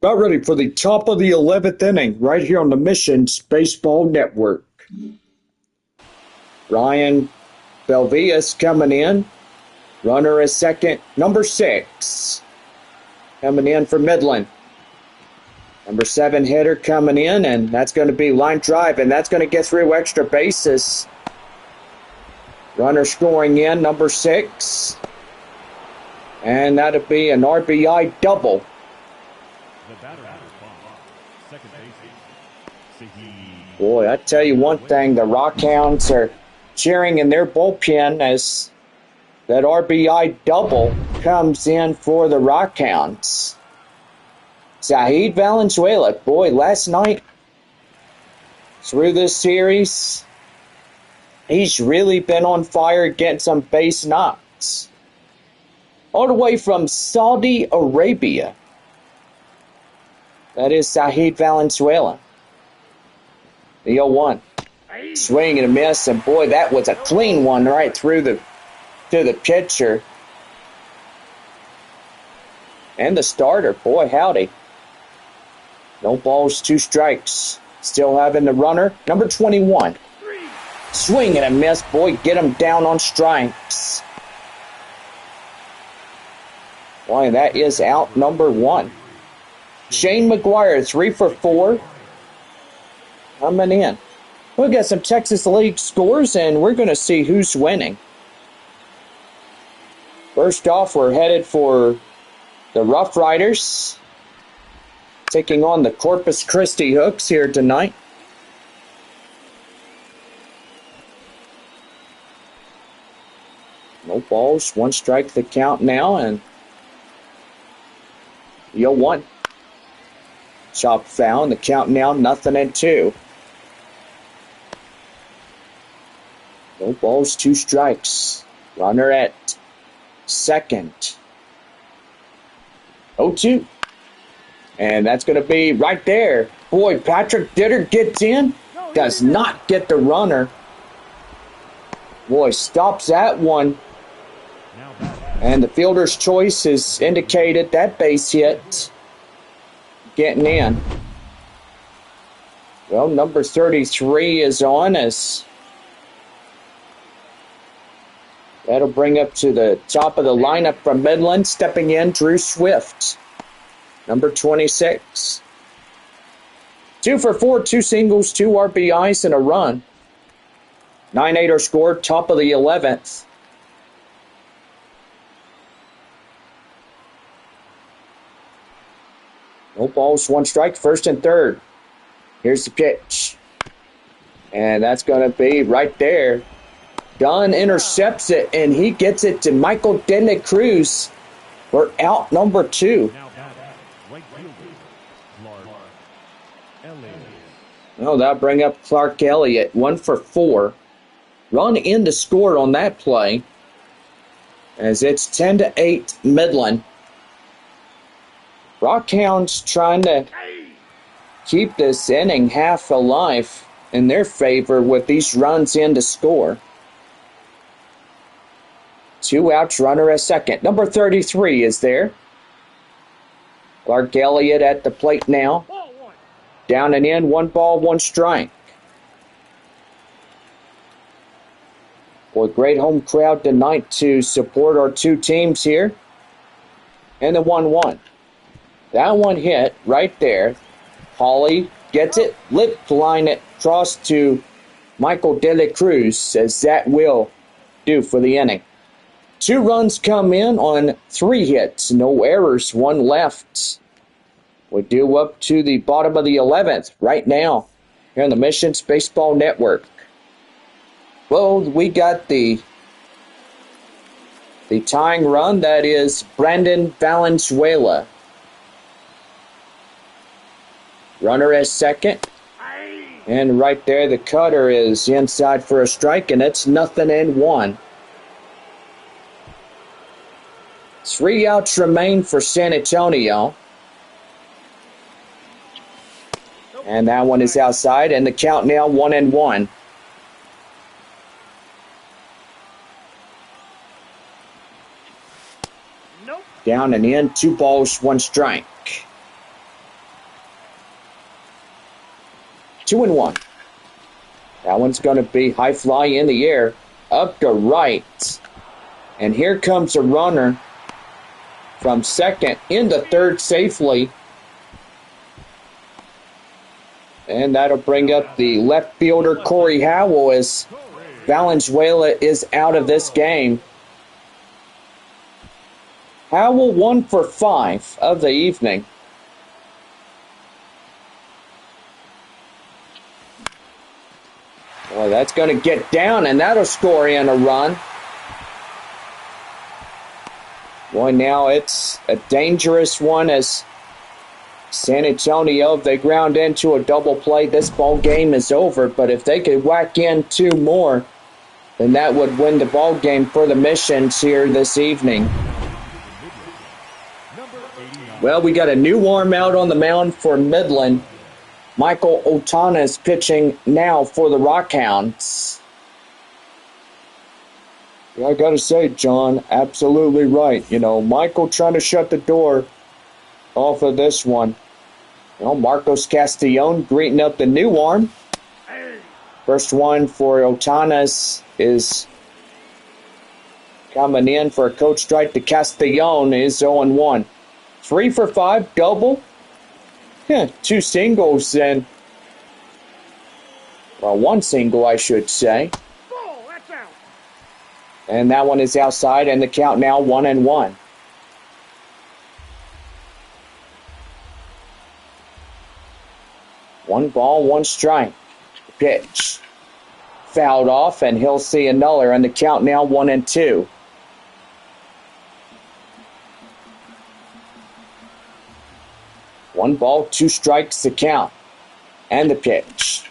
About ready for the top of the 11th inning right here on the Missions Baseball Network. Ryan Belvias coming in. Runner is second, number 6. Coming in for Midland. Number 7 hitter coming in, and that's going to be line drive, and that's going to get through extra bases. Runner scoring in, number 6. And that'll be an RBI double. Boy, I tell you one thing, the Rockhounds are cheering in their bullpen as that RBI double comes in for the Rockhounds. Zahid Valenzuela, boy, last night through this series, he's really been on fire getting some base knocks. All the way from Saudi Arabia. That is Zahid Valenzuela. The 0-1. Swing and a miss, and boy, that was a clean one right through to the pitcher. And the starter, boy howdy. No balls, 2 strikes. Still having the runner, number 21. Swing and a miss, boy, get him down on strikes. Boy, that is out number 1. Shane McGuire, 3 for 4. Coming in. We'll get some Texas League scores, and we're going to see who's winning. First off, we're headed for the Rough Riders. taking on the Corpus Christi Hooks here tonight. No balls, 1 strike the count now, and 0-1. Chop foul, and the count now 0-2. No balls, 2 strikes. Runner at second. 0-2. And that's going to be right there. Boy, Patrick Ditter gets in. Does not get the runner. Boy, stops that one. And the fielder's choice has indicated that base hit. Getting in. Well, number 33 is on as that'll bring up to the top of the lineup from Midland. Stepping in, Drew Swift, number 26. 2 for 4, 2 singles, 2 RBIs, and a run. 9-8 are scored, top of the 11th. No balls, 1 strike, first and third. Here's the pitch. And that's going to be right there. Dunn intercepts it, and he gets it to Michael De La Cruz. We're out number 2. Oh, that'll bring up Clark Elliott, 1 for 4. Run in to score on that play, as it's 10-8 Midland. Rockhounds trying to keep this inning half alive in their favor with these runs in to score. 2 outs, runner at second. Number 33 is there. Clark Elliott at the plate now. Down and in, 1 ball, 1 strike. Boy, great home crowd tonight to support our 2 teams here. And the 1-1. That one hit right there. Hawley gets it, lip line it across to Michael De La Cruz, as that will do for the inning. 2 runs come in on 3 hits, no errors, 1 left. We do up to the bottom of the 11th right now here on the Missions Baseball Network. Well, we got the tying run. That is Brandon Valenzuela. Runner at second. And right there, the cutter is inside for a strike, and it's 0-1. 3 outs remain for San Antonio. And that one is outside, and the count now 1-1. Nope. Down and in, 2 balls, 1 strike. 2-1. That one's going to be high fly in the air, up to right. And here comes a runner from second into third safely. And that'll bring up the left fielder, Corey Howell, as Valenzuela is out of this game. Howell 1 for 5 of the evening. Well, that's going to get down, and that'll score in a run. Boy, now it's a dangerous one as San Antonio, if they ground into a double play, this ball game is over. But if they could whack in 2 more, then that would win the ball game for the Missions here this evening. Well, we got a new arm out on the mound for Midland. Michael Otana is pitching now for the Rockhounds. Yeah, I got to say, John, absolutely right. You know, Michael trying to shut the door off of this one. You know, Marcos Castellon greeting up the new arm. First one for Otanas is coming in for a coach strike to Castellon is 0-1. 3 for 5, double. Yeah, 2 singles and, well, 1 single, I should say. Ball, that's out. And that one is outside, and the count now 1-1. 1 ball, 1 strike. Pitch. Fouled off, and he'll see another, and the count now 1-2. One ball, 2 strikes to count. And the pitch.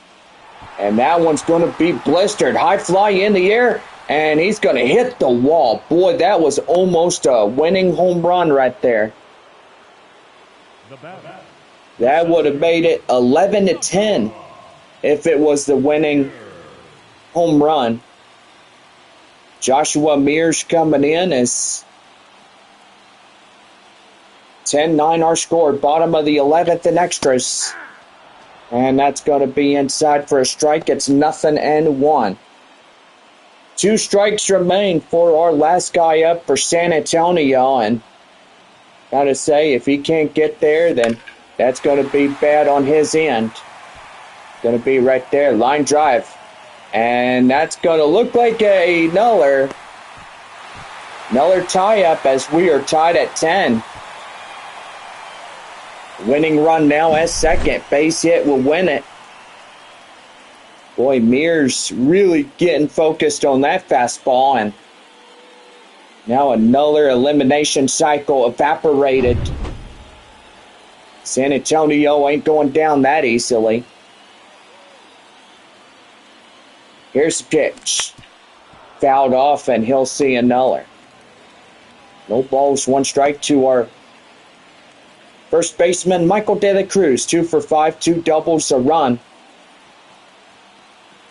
And that one's going to be blistered. High fly in the air, and he's going to hit the wall. Boy, that was almost a winning home run right there. That would have made it 11-10 if it was the winning home run. Joshua Mears coming in as 10-9 our score. Bottom of the 11th in extras. And that's going to be inside for a strike. It's 0-1. 2 strikes remain for our last guy up for San Antonio. And gotta say, if he can't get there, then that's going to be bad on his end. Going to be right there. Line drive. And that's going to look like a Nuller tie-up as we are tied at 10. Winning run now at second. Base hit will win it. Boy, Mears really getting focused on that fastball, and now another elimination cycle evaporated. San Antonio ain't going down that easily. Here's the pitch. Fouled off, and he'll see another. No balls, 1 strike to our first baseman, Michael De La Cruz. 2 for 5, 2 doubles, a run.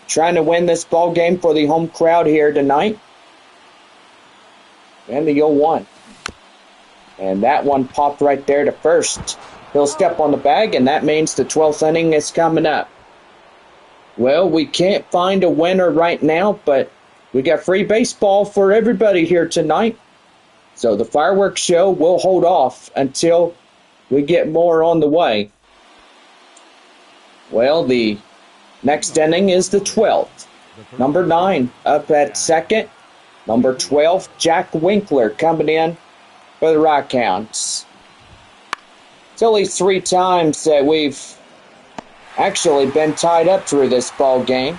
Trying to win this ball game for the home crowd here tonight. And the 0-1. And that one popped right there to first. He'll step on the bag, and that means the 12th inning is coming up. Well, we can't find a winner right now, but we got free baseball for everybody here tonight. So the fireworks show will hold off until we get more on the way. Well, the next inning is the 12th. Number 9 up at second. Number 12, Jack Winkler coming in for the Rockhounds. It's only 3 times that we've actually been tied up through this ball game.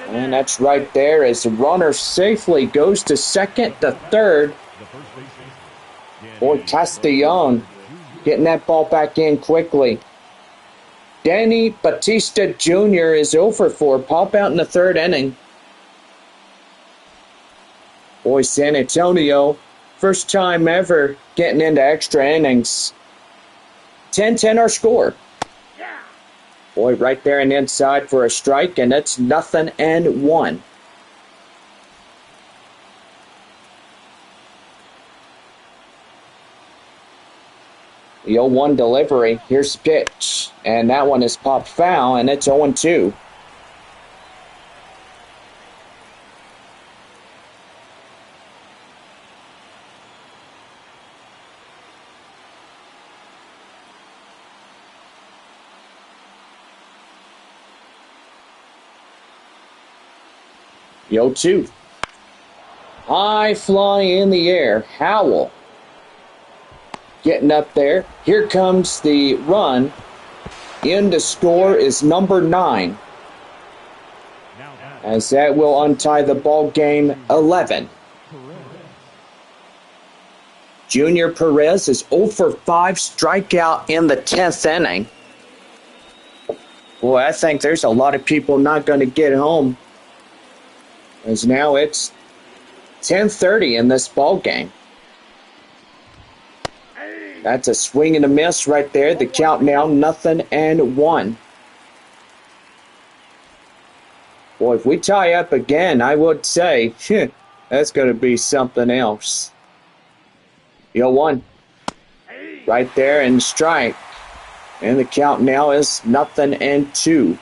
And that's right there as the runner safely goes to second, to third. Boy, Castellon getting that ball back in quickly. Danny Batista Jr. is over for pop out in the 3rd inning. Boy, San Antonio, first time ever getting into extra innings. 10-10 our score. Boy, right there and inside for a strike, and it's 0-1. The 0-1 delivery. Here's the pitch. And that one is popped foul, and it's 0-2. The 0-2. High fly in the air. Howell getting up there. Here comes the run. In to score is number 9. As that will untie the ball game 11. Junior Perez is 0 for 5 strikeout in the 10th inning. Boy, I think there's a lot of people not going to get home. As now it's 10:30 in this ball game. That's a swing and a miss right there. The count now 0-1. Boy, if we tie up again, I would say that's going to be something else. 0-1. Right there and strike. And the count now is 0-2.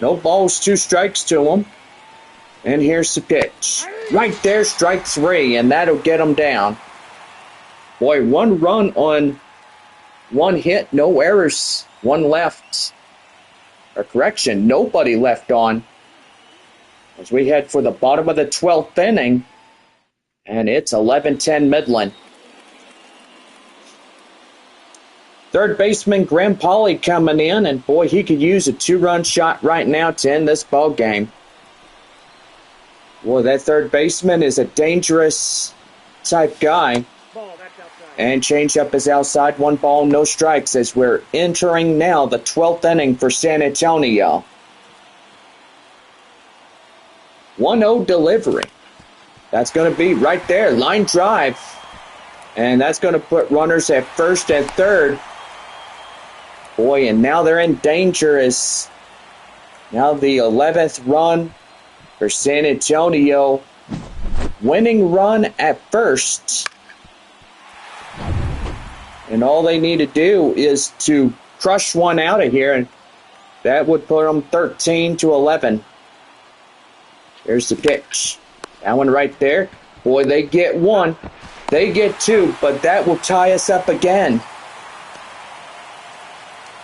No balls, 2 strikes to him. And here's the pitch. Right there, strike 3, and that'll get him down. Boy, 1 run on 1 hit, no errors, 1 left. Or correction, nobody left on. As we head for the bottom of the 12th inning. And it's 11-10 Midland. Third baseman Graham Pauley coming in, and boy, he could use a 2-run shot right now to end this ball game. Boy, that third baseman is a dangerous type guy. Ball, that's outside. And changeup is outside. 1 ball, no strikes as we're entering now the 12th inning for San Antonio. 1-0 delivery. That's going to be right there. Line drive. And that's going to put runners at first and third. Boy, and now they're in danger as now the 11th run for San Antonio. Winning run at first. And all they need to do is to crush one out of here, and that would put them 13-11. Here's the pitch. That one right there. Boy, they get one. They get two, but that will tie us up again.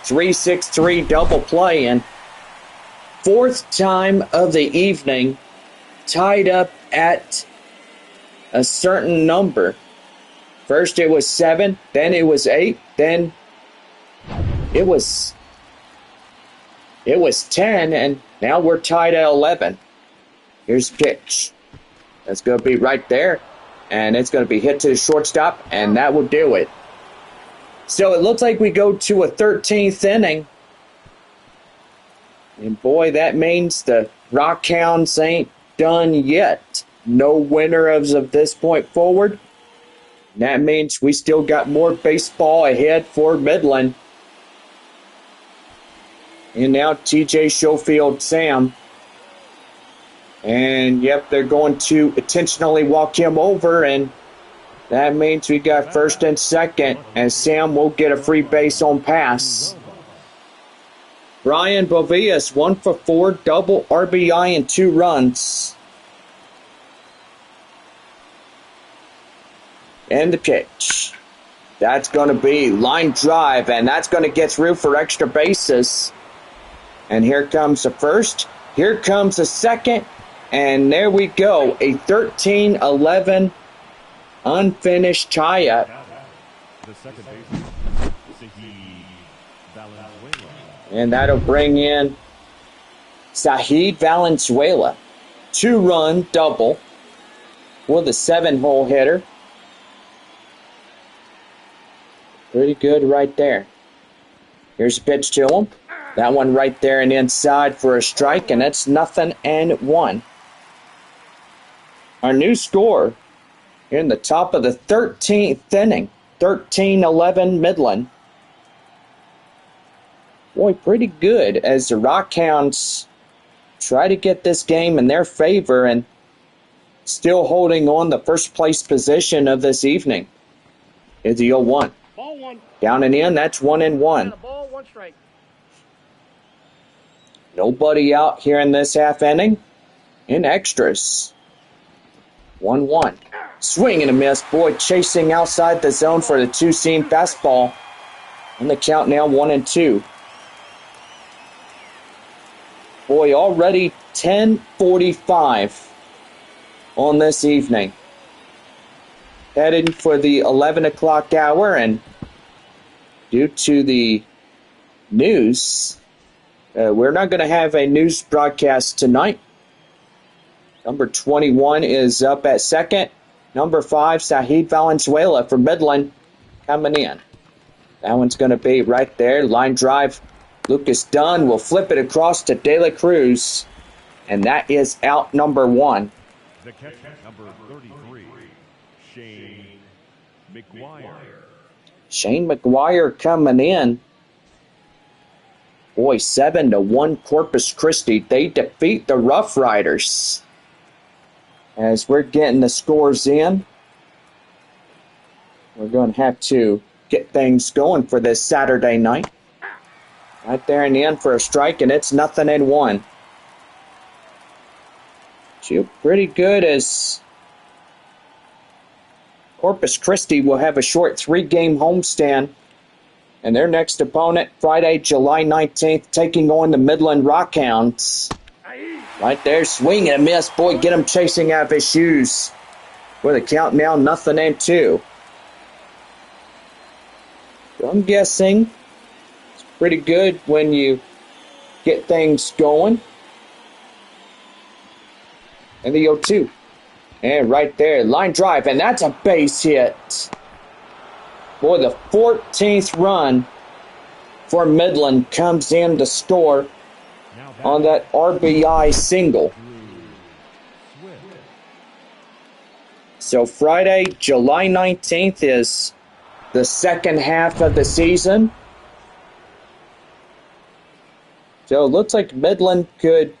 3-6-3 double play, and fourth time of the evening, tied up at a certain number. First it was 7, then it was 8, then it was 10, and now we're tied at 11. Here's the pitch. That's going to be right there, and it's going to be hit to the shortstop, and that will do it. So it looks like we go to a 13th inning. And boy, that means the Rockhounds ain't done yet. No winner as of this point forward. And that means we still got more baseball ahead for Midland. And now TJ Schofield Sam. And yep, they're going to intentionally walk him over, and that means we got first and second, and Sam will get a free base on pass. Brian Bovias, 1 for 4, double RBI and 2 runs. And the pitch. That's going to be line drive, and that's going to get through for extra bases. And here comes the first. Here comes the second. And there we go. A 13-11 unfinished tie-up. The second baseman, Valenzuela. And that'll bring in Zahid Valenzuela. 2-run double for the 7-hole hitter. Pretty good right there. Here's a pitch to him. That one right there and inside for a strike, and that's 0-1. Our new score here in the top of the 13th inning. 13-11 Midland. Boy, pretty good as the Rockhounds try to get this game in their favor and still holding on the first place position of this evening. Here's the 0-1. Ball 1. Down and in, that's 1-1. Ball, 1 strike. Nobody out here in this half inning. In extras. 1-1. Swing and a miss. Boy, chasing outside the zone for the 2-seam fastball. And the count now 1-2. Boy, already 10:45 on this evening. Headed for the 11 o'clock hour, and due to the news, we're not going to have a news broadcast tonight. Number 21 is up at second. Number 5, Zahid Valenzuela from Midland coming in. That one's going to be right there. Line drive. Lucas Dunn will flip it across to De La Cruz. And that is out number 1. The catcher, number 33, Shane McGuire. Shane McGuire coming in. Boy, 7-1 Corpus Christi. They defeat the Rough Riders. As we're getting the scores in, we're going to have to get things going for this Saturday night. Right there in the end for a strike, and it's 0-1. Feel pretty good as Corpus Christi will have a short 3-game homestand. And their next opponent, Friday, July 19th, taking on the Midland Rockhounds. Right there, swing and a miss. Boy, get him chasing out of his shoes. With a count now, 0-2. I'm guessing it's pretty good when you get things going. And the 0-2. And right there, line drive, and that's a base hit. Boy, the 14th run for Midland comes in to score on that RBI single. So Friday, July 19th is the second half of the season. So it looks like Midland could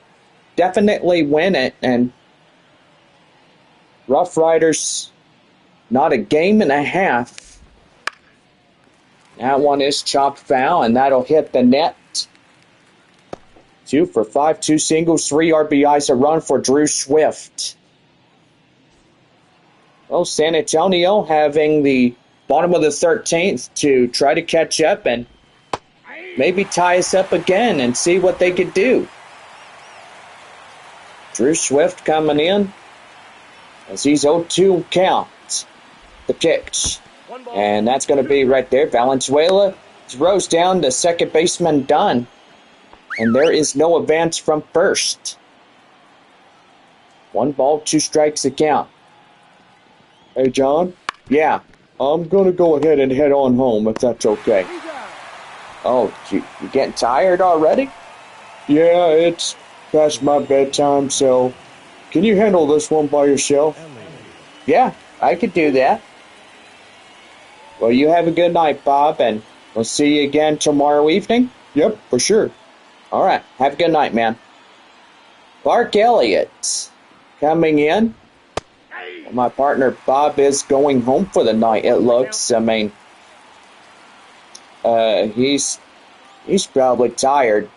definitely win it, and Rough Riders not a game and a half. That one is chopped foul, and that'll hit the net. 2 for 5, 2 singles, 3 RBIs, a run for Drew Swift. Well, San Antonio having the bottom of the 13th to try to catch up and maybe tie us up again and see what they could do. Drew Swift coming in as he's 0-2 count. The pitch. And that's going to be right there. Valenzuela throws down the second baseman Dunn. And there is no advance from first. 1 ball, 2 strikes the count. Hey, John? Yeah. I'm going to go ahead and head on home if that's okay. Oh, you getting tired already? Yeah, it's past my bedtime, so can you handle this one by yourself? Yeah, I could do that. Well, you have a good night, Bob, and we'll see you again tomorrow evening? Yep, for sure. All right, have a good night, man. Clark Elliott coming in. My partner Bob is going home for the night, it looks. I mean, he's probably tired.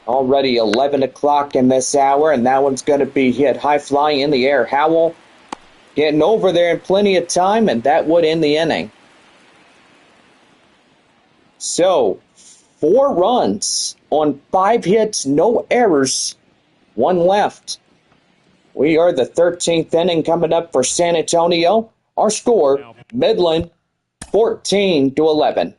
Already 11 o'clock in this hour, and that one's going to be hit high fly in the air. Howell getting over there in plenty of time, and that would end the inning. So, 4 runs on 5 hits, no errors, 1 left. We are the 13th inning coming up for San Antonio. Our score, Midland, 14-11.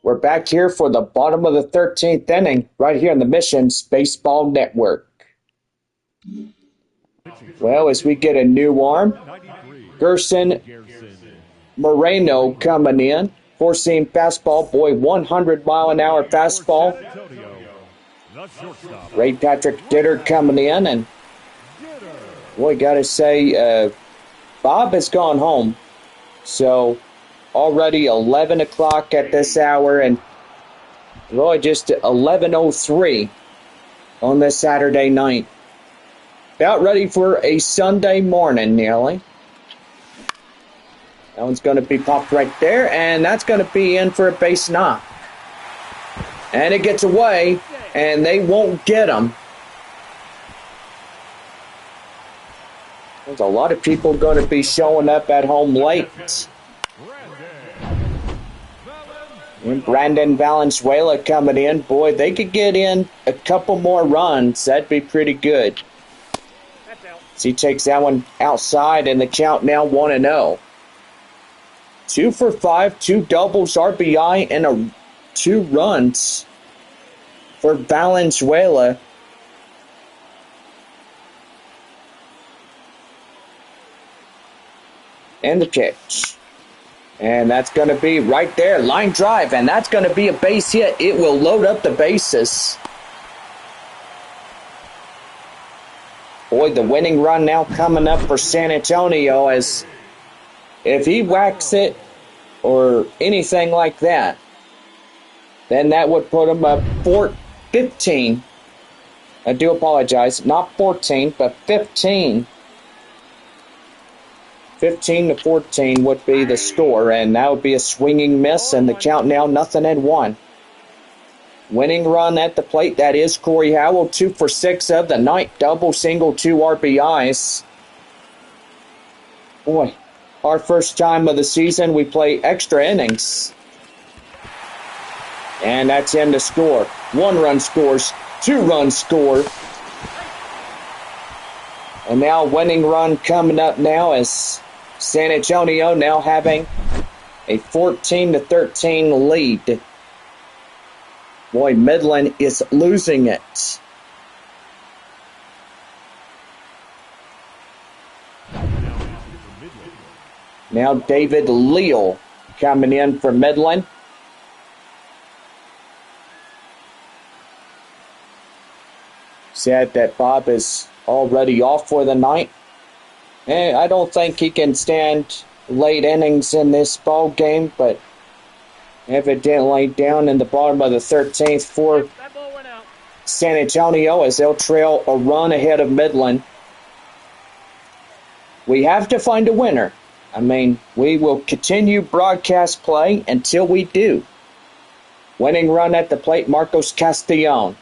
We're back here for the bottom of the 13th inning, right here on the Missions Baseball Network. Well, as we get a new arm, Gerson Moreno coming in. 4-seam fastball, boy, 100-mile-an-hour fastball. Ray Patrick Ditter coming in, and boy, gotta say, Bob has gone home. So already 11 o'clock at this hour, and boy, just 11:03 on this Saturday night. About ready for a Sunday morning, nearly. That one's going to be popped right there, and that's going to be in for a base knock. And it gets away, and they won't get him. There's a lot of people going to be showing up at home late. And Brandon Valenzuela coming in. Boy, they could get in a couple more runs. That'd be pretty good. As he takes that one outside, and the count now 1-0. 2 for 5, 2 doubles, RBI, and 2 runs for Valenzuela. And the pitch. And that's going to be right there. Line drive. And that's going to be a base hit. It will load up the bases. Boy, the winning run now coming up for San Antonio, as if he whacks it or anything like that, then that would put him up 15. I do apologize. Not 14, but 15. 15-14 would be the score, and that would be a swinging miss, and the count now 0-1. Winning run at the plate, that is Corey Howell, 2 for 6 of the night, double, single, 2 RBIs. Boy, our first time of the season, we play extra innings. And that's in the score. 1 run scores, 2 runs score. And now winning run coming up now is San Antonio now having a 14-13 lead. Boy, Midland is losing it. Now David Leal coming in for Midland. Said that Bob is already off for the night. And I don't think he can stand late innings in this ball game, but evidently down in the bottom of the 13th for San Antonio as they'll trail a run ahead of Midland. We have to find a winner. I mean, we will continue broadcast play until we do. Winning run at the plate, Marcos Castellon.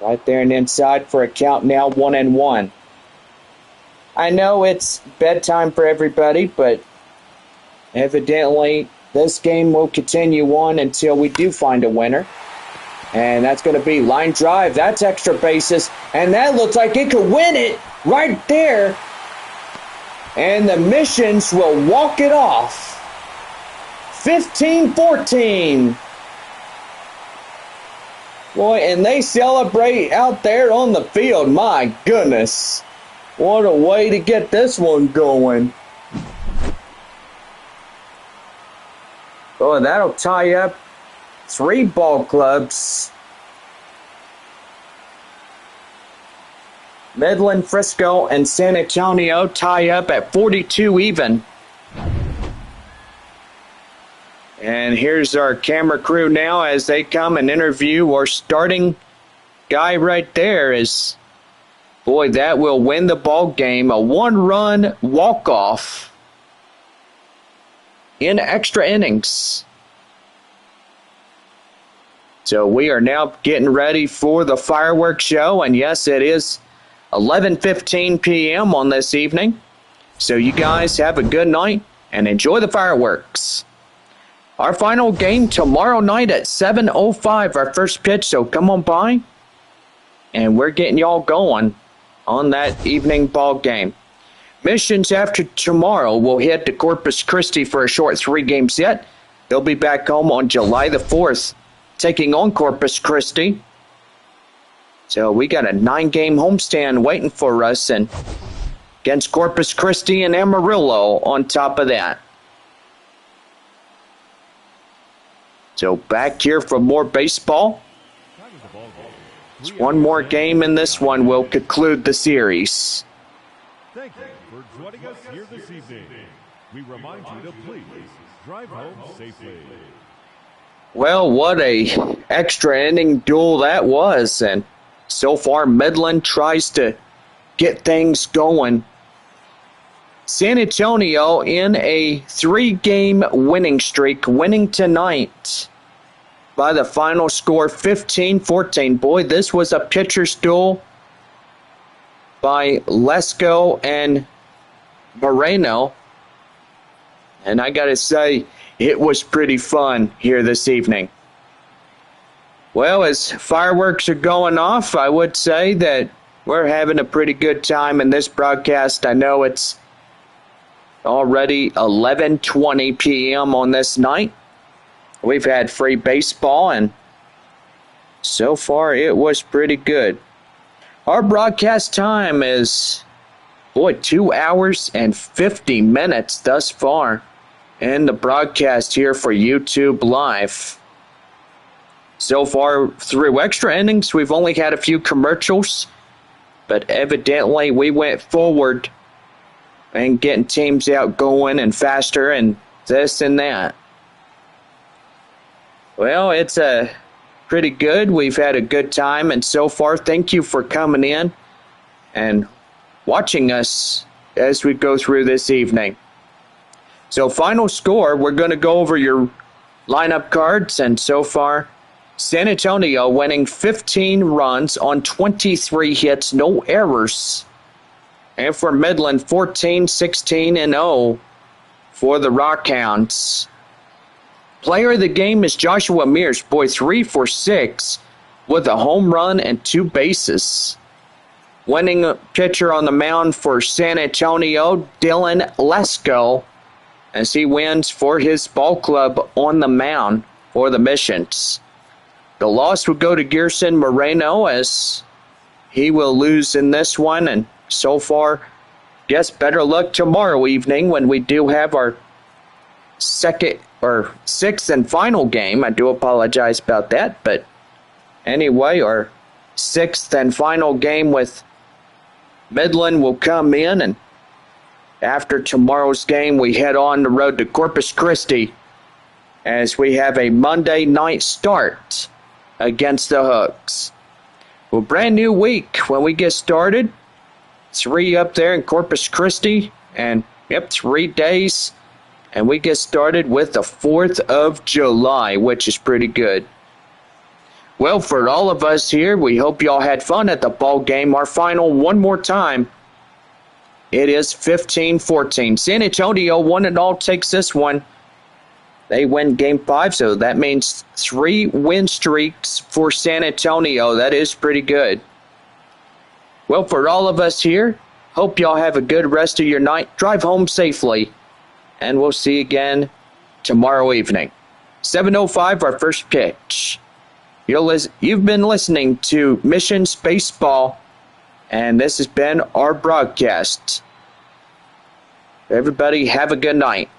Right there and inside for a count now 1-1. I know it's bedtime for everybody, but evidently this game will continue on until we do find a winner. And that's going to be line drive. That's extra bases. And that looks like it could win it right there. And the Missions will walk it off. 15-14. Boy, and they celebrate out there on the field. My goodness. What a way to get this one going. Boy, that'll tie up 3 ball clubs. Midland, Frisco, and San Antonio tie up at 42 even. And here's our camera crew now as they come and interview our starting guy right there. Is, boy, that will win the ball game. A 1-run walk-off in extra innings. So we are now getting ready for the fireworks show. And yes, it is 11:15 p.m. on this evening. So you guys have a good night and enjoy the fireworks. Our final game tomorrow night at 7:05, our first pitch, so come on by. And we're getting y'all going on that evening ball game. Missions after tomorrow will head to Corpus Christi for a short 3-game set. They'll be back home on July the 4th, taking on Corpus Christi. So we got a 9-game homestand waiting for us, and against Corpus Christi and Amarillo on top of that. So back here for more baseball. Just one more game, and this one will conclude the series. Thank you for joining us here this evening. We remind you to please drive home safely. Well, what a extra inning duel that was, and so far Midland tries to get things going. San Antonio in a 3-game winning streak, winning tonight by the final score 15-14. Boy, this was a pitcher's duel. by Lesko and Moreno. And I gotta say, it was pretty fun here this evening. Well, as fireworks are going off, I would say that we're having a pretty good time in this broadcast. I know it's already 11:20 p.m. on this night. We've had free baseball, and so far it was pretty good. Our broadcast time is, 2 hours and 50 minutes thus far in the broadcast here for YouTube Live. So far through extra innings, we've only had a few commercials, but evidently we went forward and getting teams out going and faster and this and that. Well, it's pretty good. We've had a good time, and so far, thank you for coming in and watching us as we go through this evening. So final score, we're going to go over your lineup cards, and so far, San Antonio winning 15 runs on 23 hits, no errors. And for Midland, 14-16-0 for the Rockhounds. Player of the game is Joshua Mears, 3 for 6 with a home run and 2 bases. Winning pitcher on the mound for San Antonio, Dylan Lesko, as he wins for his ball club on the mound for the Missions. The loss would go to Gerson Moreno, as he will lose in this one, and so far, guess better luck tomorrow evening when we do have our sixth and final game. I do apologize about that, but anyway, our sixth and final game with Midland will come in, and after tomorrow's game, we head on the road to Corpus Christi as we have a Monday night start against the Hooks. Well, brand new week when we get started. 3 up there in Corpus Christi, and 3 days, and we get started with the 4th of July, which is pretty good. Well, for all of us here, we hope y'all had fun at the ball game. Our final one more time. It is 15-14. San Antonio, 1-0, takes this one. They win Game 5, so that means 3 win streaks for San Antonio. That is pretty good. Well, for all of us here, hope y'all have a good rest of your night. Drive home safely, and we'll see you again tomorrow evening. 7:05, our first pitch. You've been listening to Missions Baseball, and this has been our broadcast. Everybody have a good night.